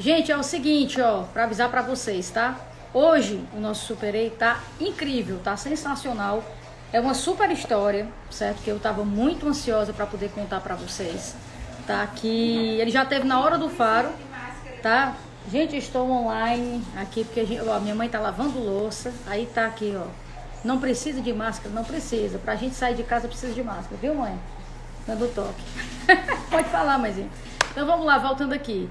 Gente, é o seguinte, ó, para avisar para vocês, tá? Hoje o nosso Super A tá incrível, tá sensacional. É uma super história, certo? Que eu tava muito ansiosa para poder contar para vocês, tá? Que ele já teve na Hora do Faro, tá? Gente, eu estou online aqui porque ó, minha mãe tá lavando louça, aí tá aqui, ó. Não precisa de máscara, não precisa. Pra gente sair de casa precisa de máscara, viu, mãe? Dando toque. Pode falar, mãezinha. Então vamos lá, voltando aqui.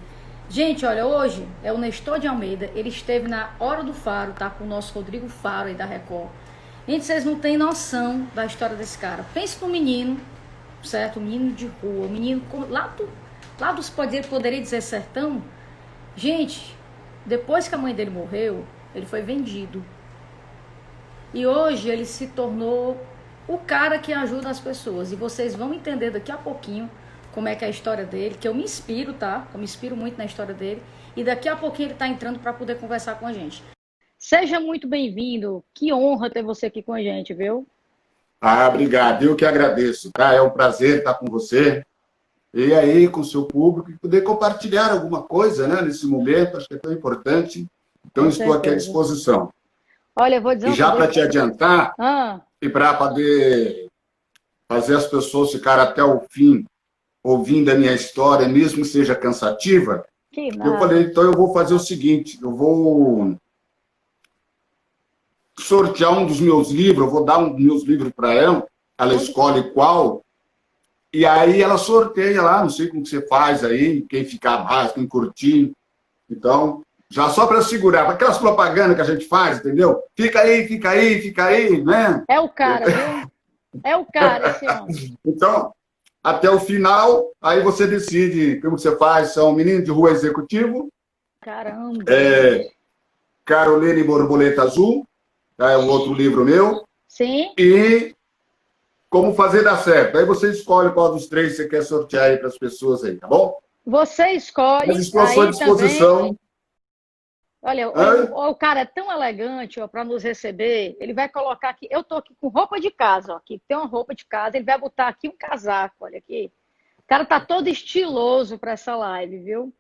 Gente, olha, hoje é o Nestor de Almeida, ele esteve na Hora do Faro, tá? Com o nosso Rodrigo Faro aí da Record. Gente, vocês não têm noção da história desse cara. Pense num menino, certo? Um menino de rua, um menino lá dos poderia dizer sertão. Gente, depois que a mãe dele morreu, ele foi vendido. E hoje ele se tornou o cara que ajuda as pessoas. E vocês vão entender daqui a pouquinho como é que é a história dele, que eu me inspiro, tá? Eu me inspiro muito na história dele. E daqui a pouquinho ele tá entrando para poder conversar com a gente. Seja muito bem-vindo. Que honra ter você aqui com a gente, viu? Obrigado. Eu que agradeço, tá? É um prazer estar com você e aí com o seu público e poder compartilhar alguma coisa, né, nesse momento. Acho que é tão importante. Então, Com estou aqui à certeza. disposição. Olha, eu vou dizer E uma já para coisa. te adiantar, Ah, e para poder fazer as pessoas ficarem até o fim ouvindo a minha história, mesmo que seja cansativa, que eu falei, nada. então eu vou fazer o seguinte, eu vou sortear um dos meus livros, eu vou dar um dos meus livros para ela escolhe qual, e aí ela sorteia lá, não sei como que você faz aí, quem ficar mais, quem curtir. Então, já só para segurar, para aquelas propagandas que a gente faz, entendeu? Fica aí, fica aí, fica aí, né? É o cara, viu? É o cara, esse homem. Então, até o final, aí você decide como você faz. São Menino de Rua Executivo, Caramba, gente. Carolina e Borboleta Azul, é um outro livro meu, Sim, e Como Fazer Dar Certo. Aí você escolhe qual dos três você quer sortear aí para as pessoas aí, tá bom? você Mas escolhe estou à sua aí também. disposição. Olha, Hã? o cara é tão elegante, ó, para nos receber. Ele vai colocar aqui. Eu tô aqui com roupa de casa, ó. Aqui tem uma roupa de casa. Ele vai botar aqui um casaco, olha aqui. O cara tá todo estiloso para essa live, viu?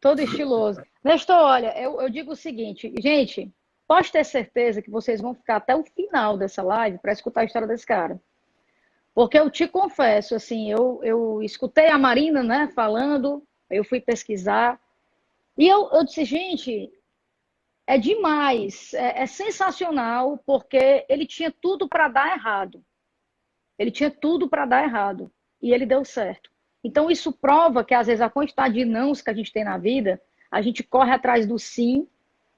Todo estiloso. Nestor, olha, eu digo o seguinte, gente, pode ter certeza que vocês vão ficar até o final dessa live para escutar a história desse cara. Porque eu te confesso, assim, eu escutei a Marina, né, falando, eu fui pesquisar, e eu disse, gente, é demais, é sensacional, porque ele tinha tudo para dar errado. Ele tinha tudo para dar errado. E ele deu certo. Então, isso prova que, às vezes, a quantidade de nãos que a gente tem na vida, a gente corre atrás do sim,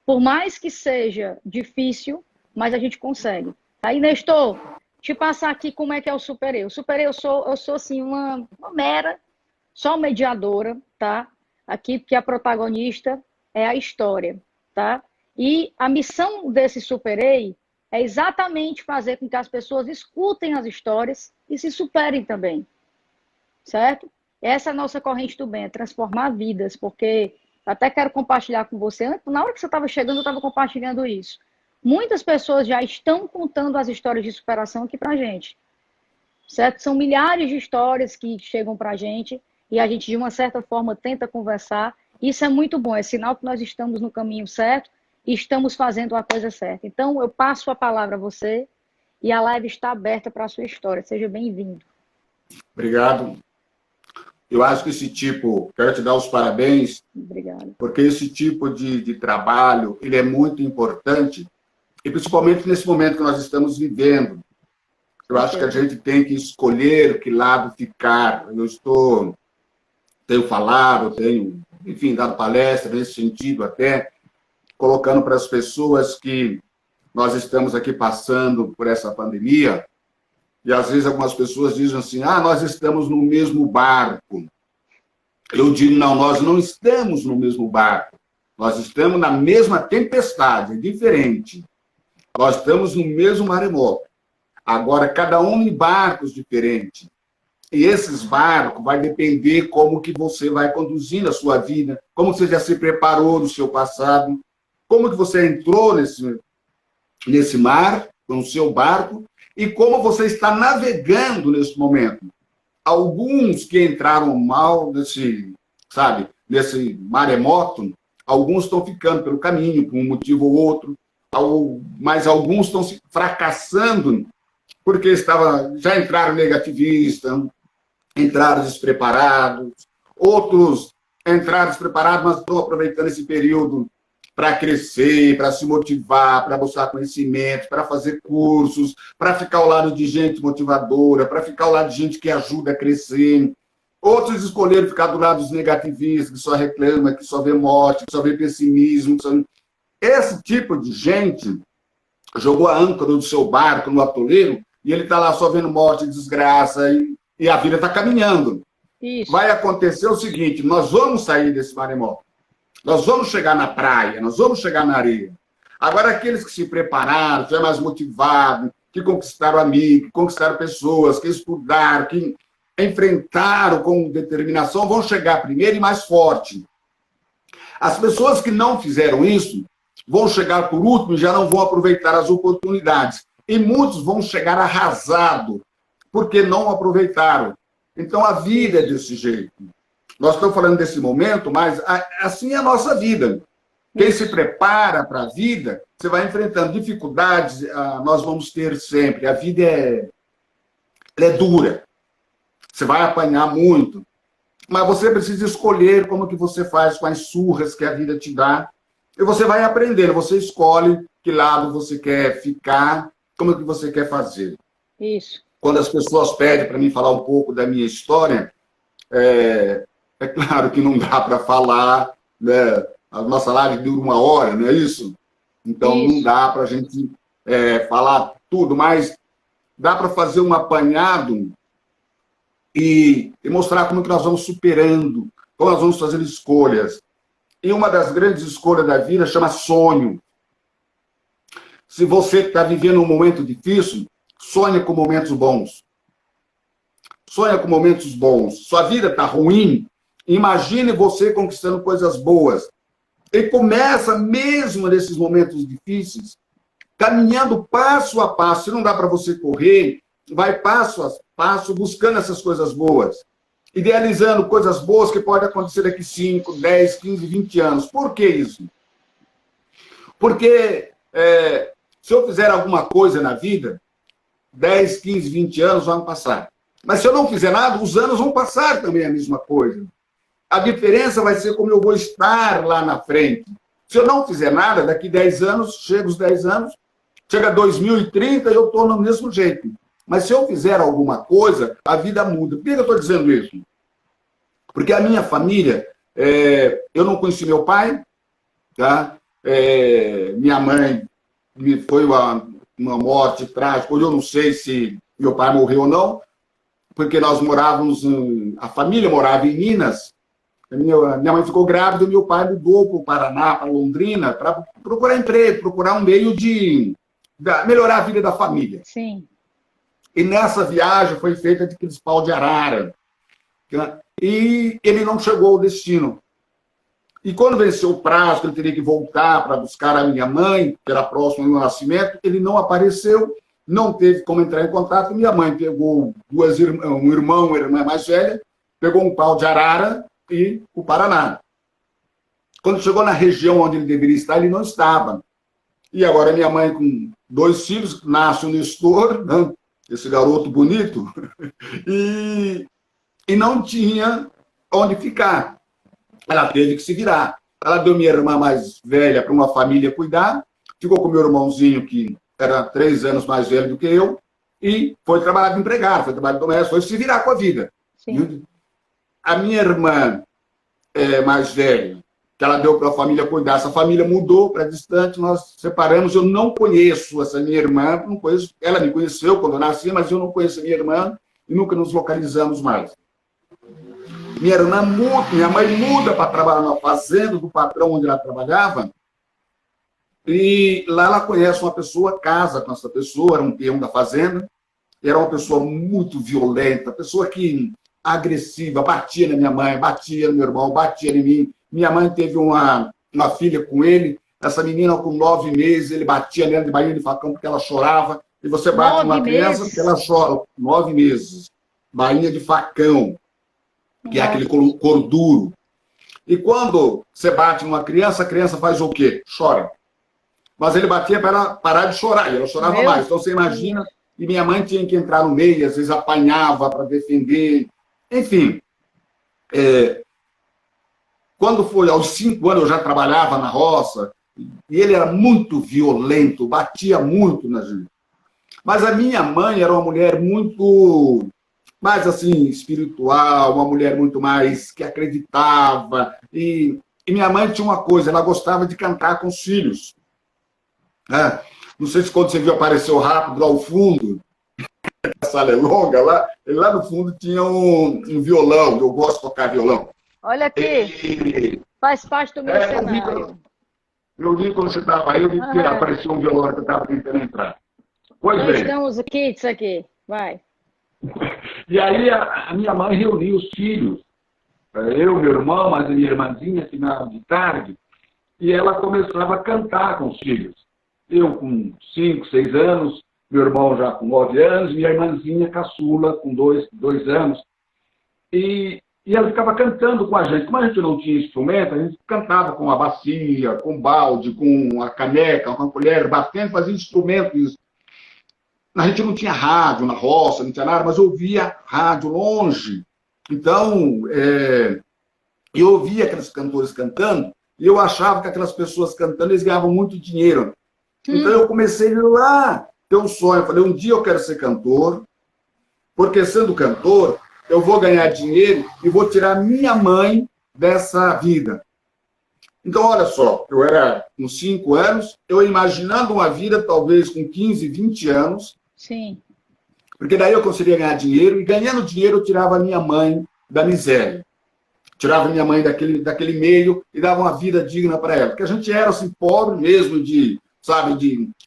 por mais que seja difícil, mas a gente consegue. Aí, Nestor, te passar aqui como é que é o Super Eu. O Super eu sou assim, uma mera, só mediadora, tá? Aqui, porque a protagonista é a história, tá? E a missão desse Superei é exatamente fazer com que as pessoas escutem as histórias e se superem também, certo? Essa é a nossa corrente do bem, é transformar vidas, porque até quero compartilhar com você, na hora que você estava chegando, eu estava compartilhando isso. Muitas pessoas já estão contando as histórias de superação aqui pra gente, certo? São milhares de histórias que chegam pra gente e a gente, de uma certa forma, tenta conversar. Isso é muito bom, é sinal que nós estamos no caminho certo e estamos fazendo a coisa certa. Então, eu passo a palavra a você e a live está aberta para a sua história. Seja bem-vindo. Obrigado. Eu acho que esse tipo, quero te dar os parabéns, Obrigada. porque esse tipo de trabalho, ele é muito importante, e principalmente nesse momento que nós estamos vivendo. Eu acho que a gente tem que escolher que lado ficar. Tenho falado, tenho, enfim, dado palestra nesse sentido até, colocando para as pessoas que nós estamos aqui passando por essa pandemia, e às vezes algumas pessoas dizem assim, nós estamos no mesmo barco. Eu digo, não, nós não estamos no mesmo barco. Nós estamos na mesma tempestade, é diferente. Nós estamos no mesmo maremoto. Agora, cada um em barcos diferentes. E esses barcos vai depender como que você vai conduzindo a sua vida, como você já se preparou no seu passado, como que você entrou nesse mar, com o seu barco, e como você está navegando nesse momento. Alguns que entraram mal nesse maremoto, Alguns estão ficando pelo caminho, por um motivo ou outro, mas alguns estão fracassando porque já entraram negativistas, entraram despreparados, outros entraram despreparados, mas estão aproveitando esse período para crescer, para se motivar, para buscar conhecimento, para fazer cursos, para ficar ao lado de gente motivadora, para ficar ao lado de gente que ajuda a crescer. Outros escolheram ficar do lado dos negativistas, que só reclama, que só vê morte, que só vê pessimismo. Esse tipo de gente jogou a âncora do seu barco no atoleiro e ele está lá só vendo morte e desgraça e a vida está caminhando. Isso. Vai acontecer o seguinte, nós vamos sair desse maremoto. Nós vamos chegar na praia, nós vamos chegar na areia. Agora, aqueles que se prepararam, que é mais motivado, que conquistaram amigos, que conquistaram pessoas, que estudaram, que enfrentaram com determinação, vão chegar primeiro e mais forte. As pessoas que não fizeram isso vão chegar por último e já não vão aproveitar as oportunidades. E muitos vão chegar arrasados, porque não aproveitaram. Então, a vida é desse jeito. Nós estamos falando desse momento, mas assim é a nossa vida. Quem se prepara para a vida, você vai enfrentando dificuldades, nós vamos ter sempre. A vida é dura. Você vai apanhar muito. Mas você precisa escolher como que você faz com as surras que a vida te dá. E você vai aprendendo, você escolhe que lado você quer ficar, como que você quer fazer. Isso. Quando as pessoas pedem para mim falar um pouco da minha história, é claro que não dá para falar, né? A nossa live dura 1 hora, não é isso? Então, isso. Não dá para a gente falar tudo, mas dá para fazer um apanhado e mostrar como que nós vamos superando, como nós vamos fazendo escolhas. E uma das grandes escolhas da vida chama sonho. Se você está vivendo um momento difícil, sonha com momentos bons. Sonha com momentos bons. Sua vida está ruim, imagine você conquistando coisas boas. E começa mesmo nesses momentos difíceis, caminhando passo a passo. Se não dá para você correr, vai passo a passo buscando essas coisas boas. Idealizando coisas boas que podem acontecer daqui 5, 10, 15, 20 anos. Por que isso? Porque se eu fizer alguma coisa na vida, 10, 15, 20 anos vão passar. Mas se eu não fizer nada, os anos vão passar também a mesma coisa. A diferença vai ser como eu vou estar lá na frente. Se eu não fizer nada, daqui 10 anos, chega os 10 anos, chega 2030 e eu estou no mesmo jeito. Mas se eu fizer alguma coisa, a vida muda. Por que eu estou dizendo isso? Porque a minha família, eu não conheci meu pai, tá? Minha mãe foi uma morte trágica, eu não sei se meu pai morreu ou não, porque nós morávamos, a família morava em Minas. Minha mãe ficou grávida e meu pai mudou para o Paraná, para Londrina, para procurar emprego, procurar um meio de melhorar a vida da família. Sim. E nessa viagem foi feita de aqueles pau de arara. E ele não chegou ao destino. E quando venceu o prazo, que ele teria que voltar para buscar a minha mãe, que era próximo do meu nascimento, ele não apareceu, não teve como entrar em contato. Minha mãe pegou um irmão, uma irmã mais velha, pegou um pau de arara e o Paraná. Quando chegou na região onde ele deveria estar, ele não estava. E agora minha mãe, com 2 filhos, nasce o Nestor, né? Esse garoto bonito, e não tinha onde ficar. Ela teve que se virar. Ela deu minha irmã mais velha para uma família cuidar, ficou com meu irmãozinho, que era 3 anos mais velho do que eu, e foi trabalhar de empregado, foi trabalhar de doméstico, foi se virar com a vida. Sim. A minha irmã mais velha, que ela deu para a família cuidar, essa família mudou para distante, nós separamos. Eu não conheço essa minha irmã, não conheço, ela me conheceu quando eu nasci, mas eu não conheço a minha irmã e nunca nos localizamos mais. Minha mãe muda para trabalhar na fazenda do patrão onde ela trabalhava, e lá ela conhece uma pessoa, casa com essa pessoa, era um peão da fazenda, era uma pessoa muito violenta, pessoa que agressiva, batia na minha mãe, batia no meu irmão, batia em mim. Minha mãe teve uma filha com ele, essa menina com 9 meses, ele batia nela de bainha de facão porque ela chorava. E você bate numa criança porque ela chora. 9 meses. Bainha de facão, que é aquele couro duro. E quando você bate numa criança, a criança faz o quê? Chora. Mas ele batia para ela parar de chorar, e ela chorava mais. Então você imagina, e minha mãe tinha que entrar no meio, às vezes apanhava para defender. Enfim, quando foi aos 5 anos, eu já trabalhava na roça, e ele era muito violento, batia muito na gente. Mas a minha mãe era uma mulher muito mais assim, espiritual, uma mulher muito mais que acreditava. E minha mãe tinha uma coisa, ela gostava de cantar com os filhos. Não sei se quando você viu apareceu rápido lá ao fundo, a sala é longa, lá no fundo tinha um violão, eu gosto de tocar violão. Olha aqui, faz parte do meu cenário. Eu vi quando você estava aí, eu vi que apareceu um violão que eu estava tentando entrar. Pois Nós bem. estamos aqui, isso aqui, vai. E aí a minha mãe reuniu os filhos, eu, meu irmão, mas a minha irmãzinha, final de tarde, e ela começava a cantar com os filhos. Eu com 5, 6 anos, meu irmão já com 9 anos, minha irmãzinha caçula com 2 anos. E ela ficava cantando com a gente. Como a gente não tinha instrumento, a gente cantava com a bacia, com o balde, com a caneca, com a colher, batendo, fazia instrumentos. A gente não tinha rádio na roça, não tinha nada, mas eu ouvia rádio longe. Então, eu ouvia aqueles cantores cantando, e eu achava que aquelas pessoas cantando, eles ganhavam muito dinheiro. Então, eu comecei lá, ter um sonho. Eu falei, um dia eu quero ser cantor, porque sendo cantor, eu vou ganhar dinheiro e vou tirar minha mãe dessa vida. Então, olha só, eu era com 5 anos, eu imaginando uma vida, talvez com 15, 20 anos. Sim. Porque daí eu conseguiria ganhar dinheiro, e ganhando dinheiro eu tirava a minha mãe da miséria. Tirava a minha mãe daquele meio e dava uma vida digna para ela. Porque a gente era assim, pobre mesmo de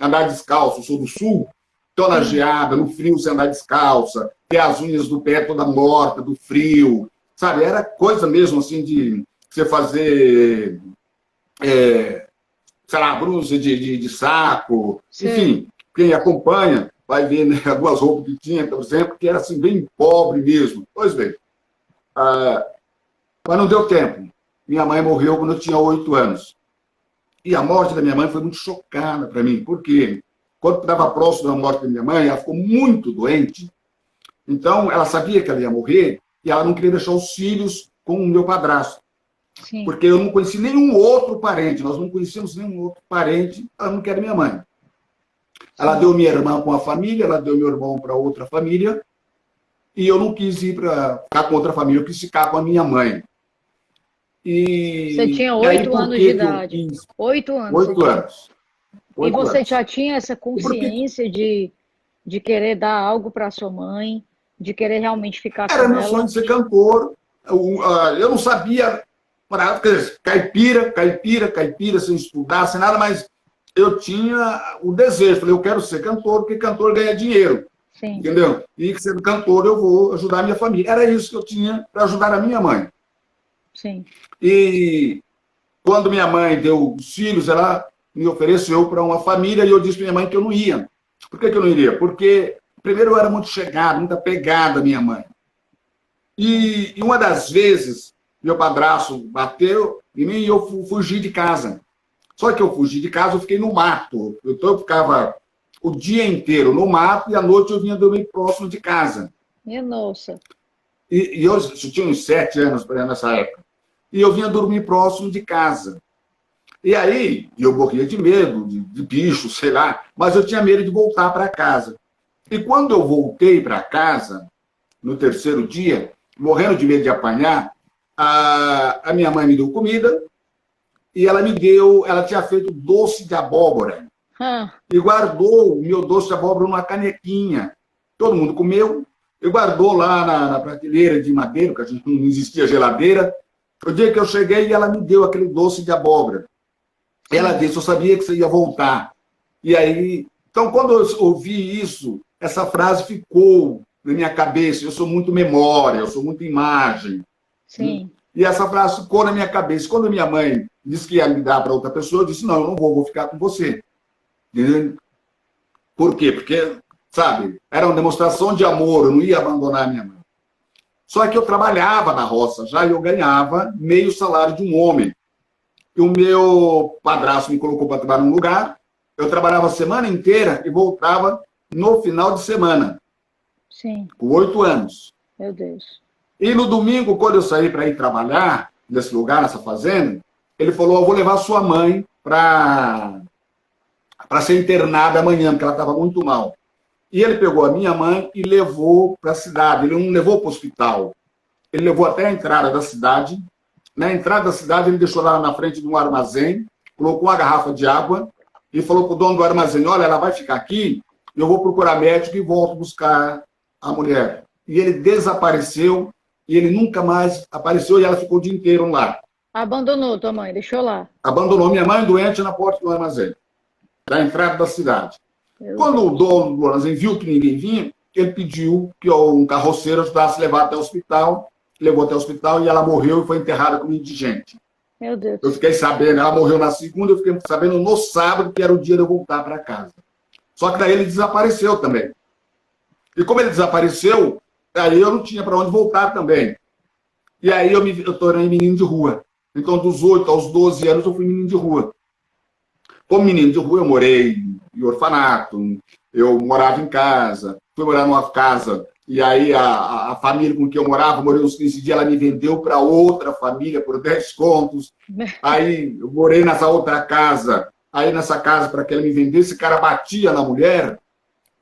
andar descalço. Eu sou do sul, então na geada, no frio você andar descalça, ter as unhas do pé toda morta, do frio, sabe? Era coisa mesmo assim de você fazer, sei lá, brusa de saco. Sim. Enfim, quem acompanha vai ver, né, algumas roupas que tinha, por exemplo, que era assim, bem pobre mesmo. Pois bem, mas não deu tempo. Minha mãe morreu quando eu tinha 8 anos. E a morte da minha mãe foi muito chocada para mim, porque quando estava próximo da morte da minha mãe, ela ficou muito doente. Então, ela sabia que ela ia morrer e ela não queria deixar os filhos com o meu padrasto. Sim. Porque eu não conheci nenhum outro parente, nós não conhecemos nenhum outro parente, ela não quer minha mãe. Ela deu minha irmã para uma família, ela deu meu irmão para outra família, e eu não quis ir para ficar com outra família, eu quis ficar com a minha mãe. Você tinha 8 anos de idade. 8 anos. 8 anos. E você já tinha essa consciência de querer dar algo para sua mãe, de querer realmente ficar com ela? Era meu sonho de ser cantor. Eu não sabia, caipira, sem estudar, sem nada, mas eu tinha o desejo. Falei, eu quero ser cantor, porque cantor ganha dinheiro. Sim. Entendeu? E sendo cantor, eu vou ajudar a minha família. Era isso que eu tinha para ajudar a minha mãe. Sim. E quando minha mãe deu os filhos, ela me ofereceu para uma família, e eu disse para minha mãe que eu não ia. Por que eu não iria? Porque, primeiro, eu era muito chegado, muito apegado à minha mãe. E uma das vezes, meu padrasto bateu em mim e eu fugi de casa. Só que eu fugi de casa, eu fiquei no mato. Então, eu ficava o dia inteiro no mato e à noite eu vinha dormir próximo de casa. Minha nossa. E eu tinha uns 7 anos nessa época. E eu vinha dormir próximo de casa. E aí, eu morria de medo, de bicho, sei lá, mas eu tinha medo de voltar para casa. E quando eu voltei para casa, no terceiro dia, morrendo de medo de apanhar, a minha mãe me deu comida e ela tinha feito doce de abóbora. E guardou o meu doce de abóbora numa canequinha. Todo mundo comeu e guardou lá na prateleira de madeira, porque a gente não existia geladeira. O dia que eu cheguei, ela me deu aquele doce de abóbora. Ela disse, eu sabia que você ia voltar. E aí, então, quando eu ouvi isso, essa frase ficou na minha cabeça. Eu sou muito memória, eu sou muito imagem. Sim. E essa frase ficou na minha cabeça. Quando minha mãe disse que ia me dar para outra pessoa, eu disse, não, eu não vou ficar com você. Entendeu? Por quê? Porque, sabe, era uma demonstração de amor, eu não ia abandonar minha mãe. Só que eu trabalhava na roça já e eu ganhava meio salário de um homem. E o meu padrasto me colocou para trabalhar num lugar, eu trabalhava a semana inteira e voltava no final de semana. Sim. Com 8 anos. Meu Deus. E no domingo, quando eu saí para ir trabalhar, nesse lugar, nessa fazenda, ele falou, eu vou levar sua mãe para ser internada amanhã, porque ela estava muito mal. E ele pegou a minha mãe e levou para a cidade. Ele não levou para o hospital. Ele levou até a entrada da cidade. Na entrada da cidade, ele deixou lá na frente de um armazém, colocou uma garrafa de água e falou para o dono do armazém, olha, ela vai ficar aqui, eu vou procurar médico e volto buscar a mulher. E ele desapareceu, e ele nunca mais apareceu, e ela ficou o dia inteiro lá. Abandonou tua mãe, deixou lá. Abandonou minha mãe doente na porta do armazém, da entrada da cidade. Quando o dono do armazém viu que ninguém vinha, ele pediu que um carroceiro ajudasse a levar até o hospital, levou até o hospital e ela morreu e foi enterrada como indigente. Meu Deus. Eu fiquei sabendo, ela morreu na segunda, eu fiquei sabendo no sábado, que era o dia de eu voltar para casa. Só que daí ele desapareceu também. E como ele desapareceu, aí eu não tinha para onde voltar também. E aí eu tornei menino de rua. Então, dos 8 aos 12 anos, eu fui menino de rua. Como menino de rua, eu morei em orfanato, eu morava em casa, fui morar numa casa, e aí a família com quem eu morava, morei uns 15 dias, ela me vendeu para outra família por 10 contos. Aí eu morei nessa outra casa, aí nessa casa, para que ela me vendesse, esse cara batia na mulher,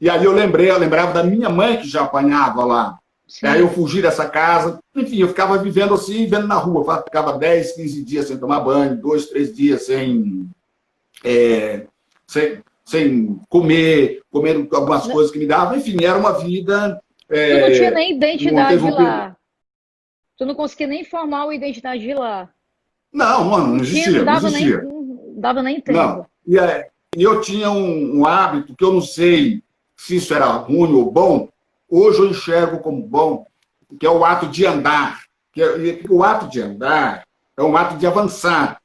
e aí eu lembrava da minha mãe que já apanhava lá. Sim. Aí eu fugi dessa casa, enfim, eu ficava vivendo assim, vivendo na rua, ficava 10, 15 dias sem tomar banho, 2, 3 dias sem comer, comendo algumas coisas que me davam, enfim, era uma vida... Tu não tinha nem identidade de lá. Tu não conseguia nem formar uma identidade de lá. Não existia, não existia. Não dava nem tempo. Não. E eu tinha um hábito que eu não sei se isso era ruim ou bom, hoje eu enxergo como bom, que é o ato de andar. O ato de andar é um ato de avançar.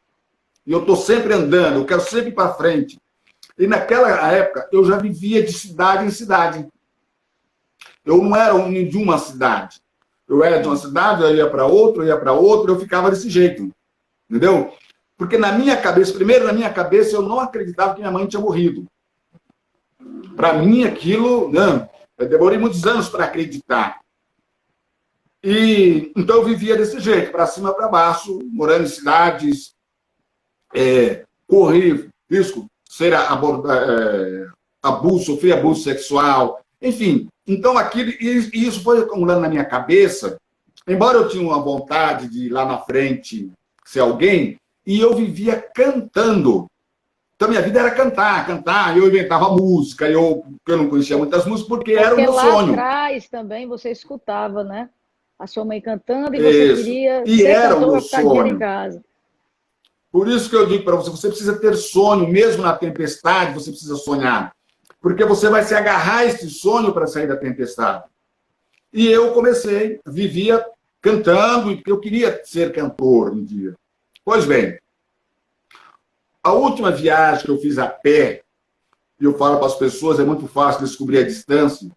E eu estou sempre andando, eu quero sempre ir para frente. E naquela época, eu já vivia de cidade em cidade. Eu não era de uma cidade. Eu era de uma cidade, eu ia para outra, eu ficava desse jeito. Entendeu? Porque na minha cabeça, primeiro na minha cabeça, eu não acreditava que minha mãe tinha morrido. Para mim, aquilo... Não, eu demorei muitos anos para acreditar. E então eu vivia desse jeito, para cima, para baixo, morando em cidades, corri risco, sofrer abuso sexual, enfim. Então, isso foi acumulando na minha cabeça, embora eu tinha uma vontade de ir lá na frente ser alguém, e eu vivia cantando. Então, minha vida era cantar. Eu inventava música, eu não conhecia muitas músicas, porque era o meu sonho. Lá atrás também você escutava, né? A sua mãe cantando e você queria ser cantor, ficar dinheiro em casa. Por isso que eu digo para você, você precisa ter sonho, mesmo na tempestade, você precisa sonhar. Porque você vai se agarrar a esse sonho para sair da tempestade. E eu vivia cantando, e eu queria ser cantor um dia. Pois bem, a última viagem que eu fiz a pé, e eu falo para as pessoas, é muito fácil descobrir a distância,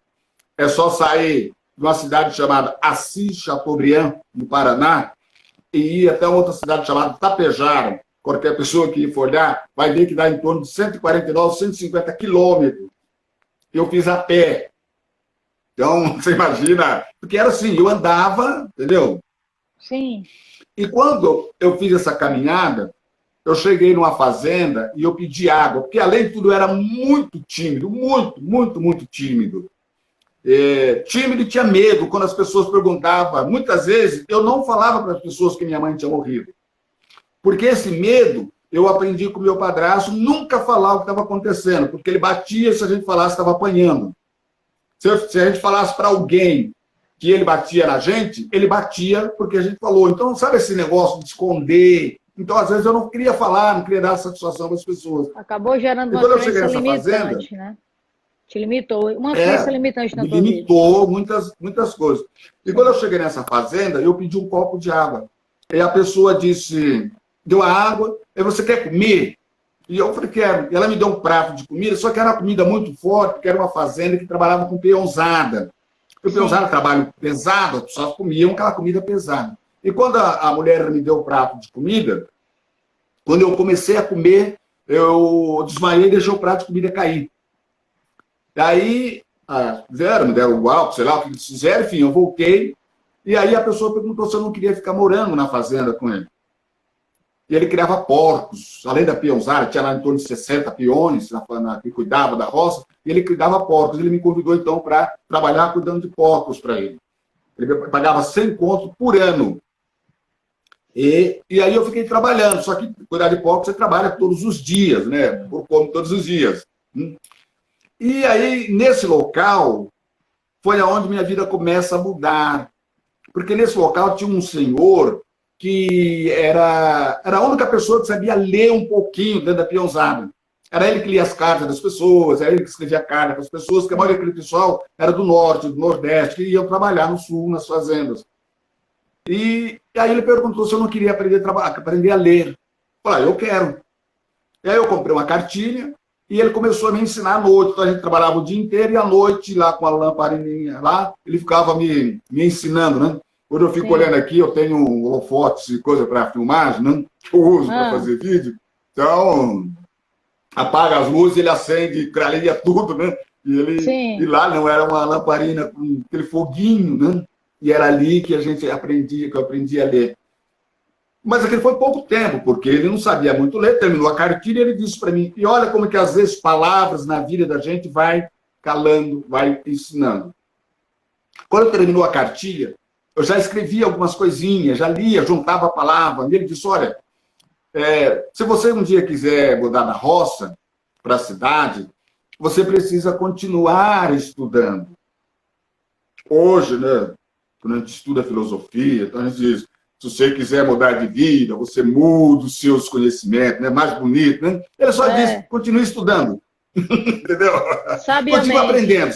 é só sair de uma cidade chamada Assis Chateaubriand, no Paraná, e ir até outra cidade chamada Tapejara. Qualquer pessoa que for olhar vai ver que dá em torno de 149, 150 quilômetros. Eu fiz a pé. Então, você imagina... Porque era assim, eu andava, entendeu? Sim. E quando eu fiz essa caminhada, eu cheguei numa fazenda e eu pedi água, porque além de tudo eu era muito tímido, muito tímido. Tímido e tinha medo quando as pessoas perguntavam. Muitas vezes eu não falava para as pessoas que minha mãe tinha morrido. Porque esse medo eu aprendi com o meu padrasto, nunca falar o que estava acontecendo, porque ele batia se a gente falasse que estava apanhando. Se a gente falasse para alguém que ele batia na gente, ele batia porque a gente falou. Então, sabe esse negócio de esconder? Então, às vezes, eu não queria falar, não queria dar satisfação para as pessoas. Acabou gerando uma crença limitante, né? Te limitou. Uma crença limitante na tua vida. Limitou muitas coisas. E quando eu cheguei nessa fazenda, eu pedi um copo de água. E a pessoa disse, deu a água, e você quer comer? E eu falei, quero. E ela me deu um prato de comida, só que era uma comida muito forte, porque era uma fazenda que trabalhava com peãozada. Eu pensava trabalho pesado, as pessoas comiam aquela comida pesada. E quando a mulher me deu o prato de comida, quando eu comecei a comer, eu desmaiei e deixei o prato de comida cair. Daí, me deram o álcool, sei lá o que eles fizeram, enfim, eu voltei. E aí a pessoa perguntou se eu não queria ficar morando na fazenda com ele. E ele criava porcos, além da peãozada, tinha lá em torno de 60 peões que cuidava da roça, e ele cuidava porcos. Ele me convidou, então, para trabalhar cuidando de porcos para ele. Ele pagava 100 contos por ano. E aí eu fiquei trabalhando, só que cuidar de porcos você trabalha todos os dias, né? Por como todos os dias. E aí, nesse local, foi aonde minha vida começa a mudar. Porque nesse local tinha um senhor que era a única pessoa que sabia ler um pouquinho dentro da peãozada. Era ele que lia as cartas das pessoas, era ele que escrevia carta para as pessoas, que a maioria daquele pessoal era do norte, do nordeste, que iam trabalhar no sul, nas fazendas. E aí ele perguntou se eu não queria aprender a ler. Eu falei, eu quero. E aí eu comprei uma cartilha e ele começou a me ensinar à noite. Então a gente trabalhava o dia inteiro e à noite, lá com a lamparinha lá, ele ficava me ensinando, né? Quando eu fico olhando aqui, eu tenho um holofote e coisa para filmagem, né? Que eu uso para fazer vídeo. Então, apaga as luzes, ele acende, clareia tudo, né? E lá não era uma lamparina com aquele foguinho, né? E era ali que que eu aprendi a ler. Mas aquele foi pouco tempo, porque ele não sabia muito ler, terminou a cartilha e ele disse para mim, e olha como que às vezes palavras na vida da gente vai calando, vai ensinando. Quando terminou a cartilha, eu já escrevia algumas coisinhas, já lia, juntava a palavra, e ele disse, olha, se você um dia quiser mudar da roça para a cidade, você precisa continuar estudando. Hoje, né, quando a gente estuda filosofia, então a gente diz, se você quiser mudar de vida, você muda os seus conhecimentos, né? Mais bonito, né? Ele só diz, continue estudando. Entendeu? Sabiamente. Continua aprendendo.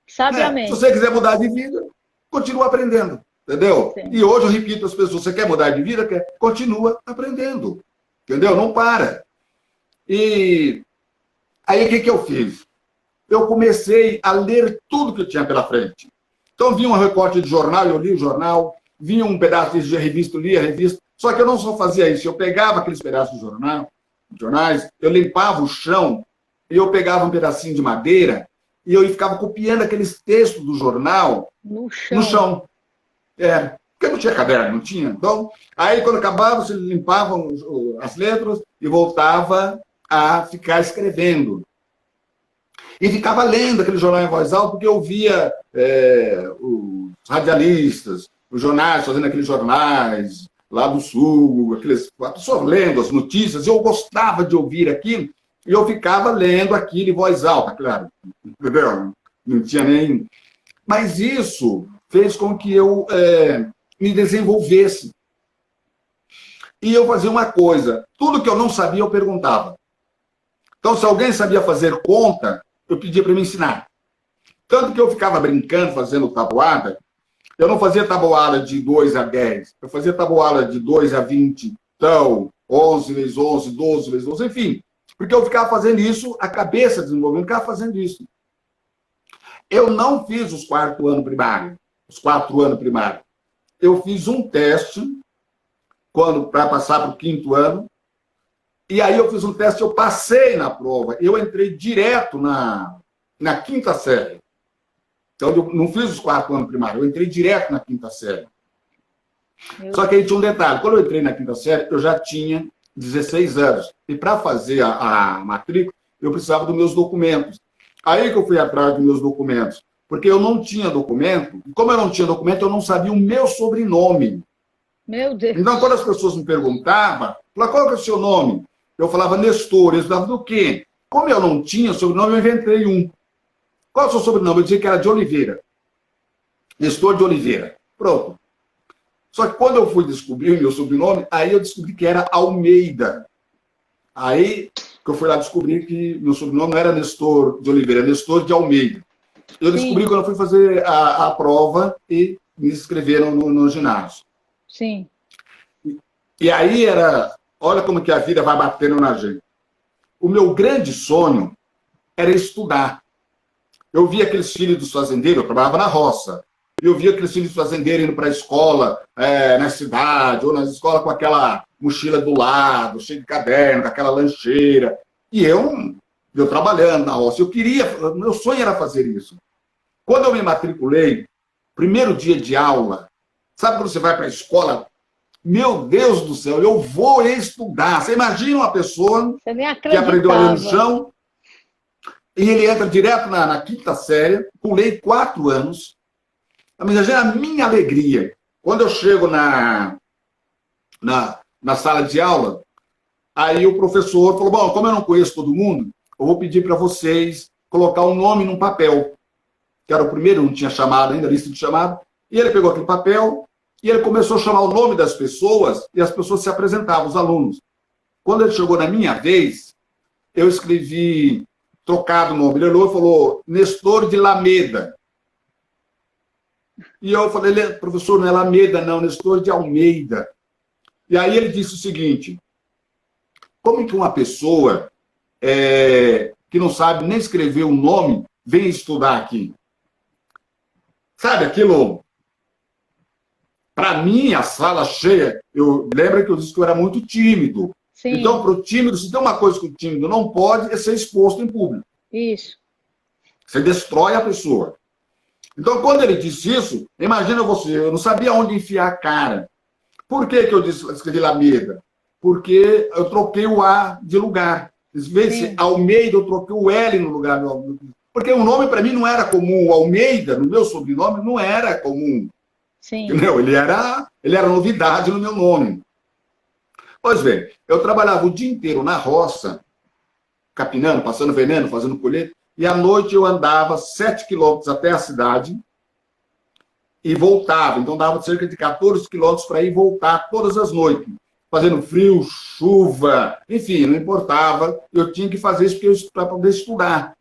Sabiamente. Se você quiser mudar de vida, continua aprendendo. Entendeu? Sim. E hoje eu repito às pessoas, você quer mudar de vida? Continua aprendendo. Entendeu? Não para. E aí o que eu fiz? Eu comecei a ler tudo que tinha pela frente. Então vinha um recorte de jornal, eu li o jornal, vinha um pedaço de revista, eu lia a revista. Só que eu não só fazia isso, eu pegava aqueles pedaços de jornais, eu limpava o chão, e eu pegava um pedacinho de madeira, e eu ficava copiando aqueles textos do jornal no chão. Porque não tinha caderno, não tinha. Então, aí quando acabava, você limpava as letras e voltava a ficar escrevendo. E ficava lendo aquele jornal em voz alta, porque eu via os radialistas, os jornais, fazendo aqueles jornais lá do sul, a pessoa lendo as notícias, eu gostava de ouvir aquilo, e eu ficava lendo aquilo em voz alta, claro. Entendeu? Não tinha nem... Mas isso fez com que eu me desenvolvesse. E eu fazia uma coisa, tudo que eu não sabia, eu perguntava. Então, se alguém sabia fazer conta, eu pedia para me ensinar. Tanto que eu ficava brincando, fazendo tabuada. Eu não fazia tabuada de 2 a 10. Eu fazia tabuada de 2 a 20. Então, 11 vezes 11, 12 vezes 12, enfim. Porque eu ficava fazendo isso, a cabeça desenvolvendo, ficava fazendo isso. Eu não fiz os 4 anos primários. Os 4 anos primários. Eu fiz um teste para passar para o 5º ano. E aí eu fiz um teste, eu passei na prova. Eu entrei direto na 5ª série. Então, eu não fiz os 4 anos primários, eu entrei direto na 5ª série. Só que aí tinha um detalhe. Quando eu entrei na 5ª série, eu já tinha 16 anos. E para fazer a matrícula, eu precisava dos meus documentos. Aí que eu fui atrás dos meus documentos. Porque eu não tinha documento. E como eu não tinha documento, eu não sabia o meu sobrenome. Meu Deus. Então, quando as pessoas me perguntavam, qual que é o seu nome? Eu falava Nestor. Eles falavam do quê? Como eu não tinha sobrenome, eu inventei um. Qual é o seu sobrenome? Eu dizia que era de Oliveira. Nestor de Oliveira. Pronto. Só que quando eu fui descobrir o meu sobrenome, aí eu descobri que era Almeida. Aí que eu fui lá descobrir que meu sobrenome não era Nestor de Oliveira, era Nestor de Almeida. Eu descobri quando eu fui fazer a prova e me inscreveram no ginásio. Sim. E aí era... Olha como que a vida vai batendo na gente. O meu grande sonho era estudar. Eu via aqueles filhos dos fazendeiros, eu trabalhava na roça, eu via aqueles filhos dos fazendeiros indo para a escola, na cidade, ou nas escolas com aquela mochila do lado, cheia de caderno, com aquela lancheira. E eu trabalhando na roça. Meu sonho era fazer isso. Quando eu me matriculei, primeiro dia de aula, sabe quando você vai para a escola? Meu Deus do céu, eu vou estudar. Você imagina uma pessoa que aprendeu a ler no chão, e ele entra direto na quinta série, pulei 4 anos. Mas a minha alegria, quando eu chego na sala de aula, aí o professor falou, bom, como eu não conheço todo mundo, eu vou pedir para vocês colocar o nome num papel. Que era o primeiro, não tinha chamado ainda, lista de chamado. E ele pegou aquele papel e ele começou a chamar o nome das pessoas e as pessoas se apresentavam, os alunos. Quando ele chegou na minha vez, eu escrevi, trocado o nome. Ele olhou e falou, Nestor de Lameda. E eu falei, professor, não é Lameda, não, Nestor de Almeida. E aí ele disse o seguinte, como que uma pessoa que não sabe nem escrever o nome vem estudar aqui? Sabe aquilo? Para mim, a sala cheia, lembra que eu disse que eu era muito tímido. Sim. Então, para o tímido, se tem uma coisa que o tímido não pode, é ser exposto em público. Isso. Você destrói a pessoa. Então, quando ele disse isso, imagina você, eu não sabia onde enfiar a cara. Por que eu escrevi Lameda? Porque eu troquei o A de lugar. Às vezes, Almeida, eu troquei o L no lugar do... Porque o nome para mim não era comum. O Almeida, no meu sobrenome, não era comum. Sim. Entendeu? Ele era novidade no meu nome. Pois bem, eu trabalhava o dia inteiro na roça, capinando, passando veneno, fazendo colheita, e à noite eu andava 7 quilômetros até a cidade e voltava. Então dava cerca de 14 quilômetros para ir e voltar todas as noites. Fazendo frio, chuva, enfim, não importava. Eu tinha que fazer isso para poder estudar.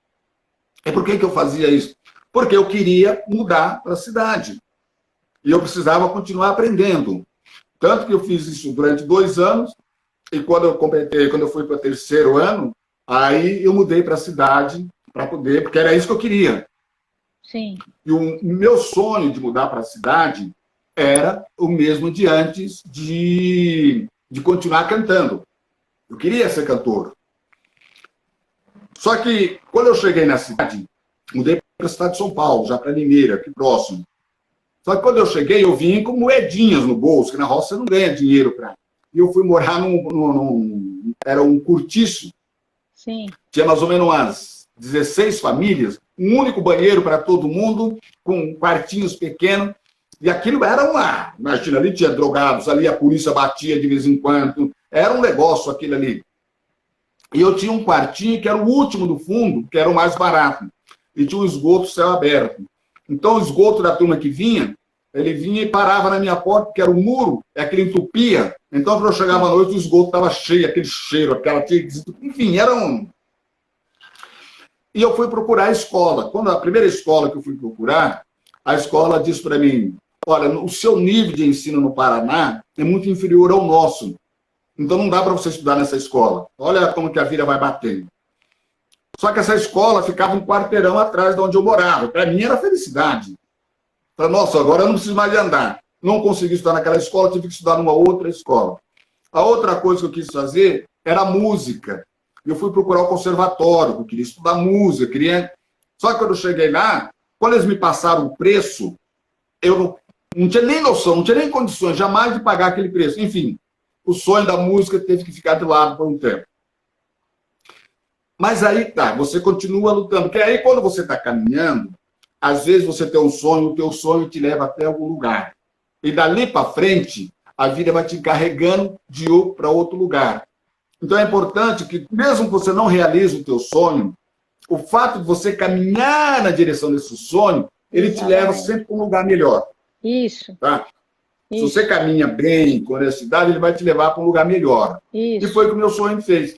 E por que eu fazia isso? Porque eu queria mudar para a cidade. E eu precisava continuar aprendendo. Tanto que eu fiz isso durante 2 anos, e quando eu fui para o 3º ano, aí eu mudei para a cidade para poder, porque era isso que eu queria. Sim. E o meu sonho de mudar para a cidade era o mesmo de antes de continuar cantando. Eu queria ser cantor. Só que, quando eu cheguei na cidade, mudei para a cidade de São Paulo, já para Limeira, aqui próximo. Só que quando eu cheguei, eu vim com moedinhas no bolso, que na roça você não ganha dinheiro para. E eu fui morar era um cortiço. Sim. Tinha mais ou menos umas 16 famílias, um único banheiro para todo mundo, com quartinhos pequenos. E aquilo era uma... Imagina, ali tinha drogados, ali a polícia batia de vez em quando. Era um negócio aquilo ali. E eu tinha um quartinho que era o último do fundo, que era o mais barato. E tinha um esgoto céu aberto. Então, o esgoto da turma que vinha, ele vinha e parava na minha porta, porque era o muro, aquele entupia. Então, quando eu chegava à noite, o esgoto estava cheio, aquele cheiro, aquela... Enfim, era um... E eu fui procurar a escola. Quando a primeira escola que eu fui procurar, a escola disse para mim, olha, o seu nível de ensino no Paraná é muito inferior ao nosso. Então, não dá para você estudar nessa escola. Olha como que a vida vai batendo. Só que essa escola ficava um quarteirão atrás de onde eu morava. Para mim era felicidade. Falei, nossa, agora eu não preciso mais de andar. Não consegui estudar naquela escola, tive que estudar numa outra escola. A outra coisa que eu quis fazer era música. Eu fui procurar o conservatório, eu queria estudar música, Só que quando eu cheguei lá, quando eles me passaram o preço, eu não tinha nem noção, não tinha nem condições, jamais de pagar aquele preço. Enfim, o sonho da música teve que ficar de lado por um tempo. Mas aí tá, você continua lutando. Porque aí quando você está caminhando, às vezes você tem um sonho, o teu sonho te leva até algum lugar. E dali para frente, a vida vai te carregando de outro para outro lugar. Então é importante que, mesmo que você não realize o teu sonho, o fato de você caminhar na direção desse sonho, ele te leva sempre para um lugar melhor. Isso. Tá? Isso. Se você caminha bem, com honestidade, ele vai te levar para um lugar melhor. Isso. E foi o que o meu sonho fez.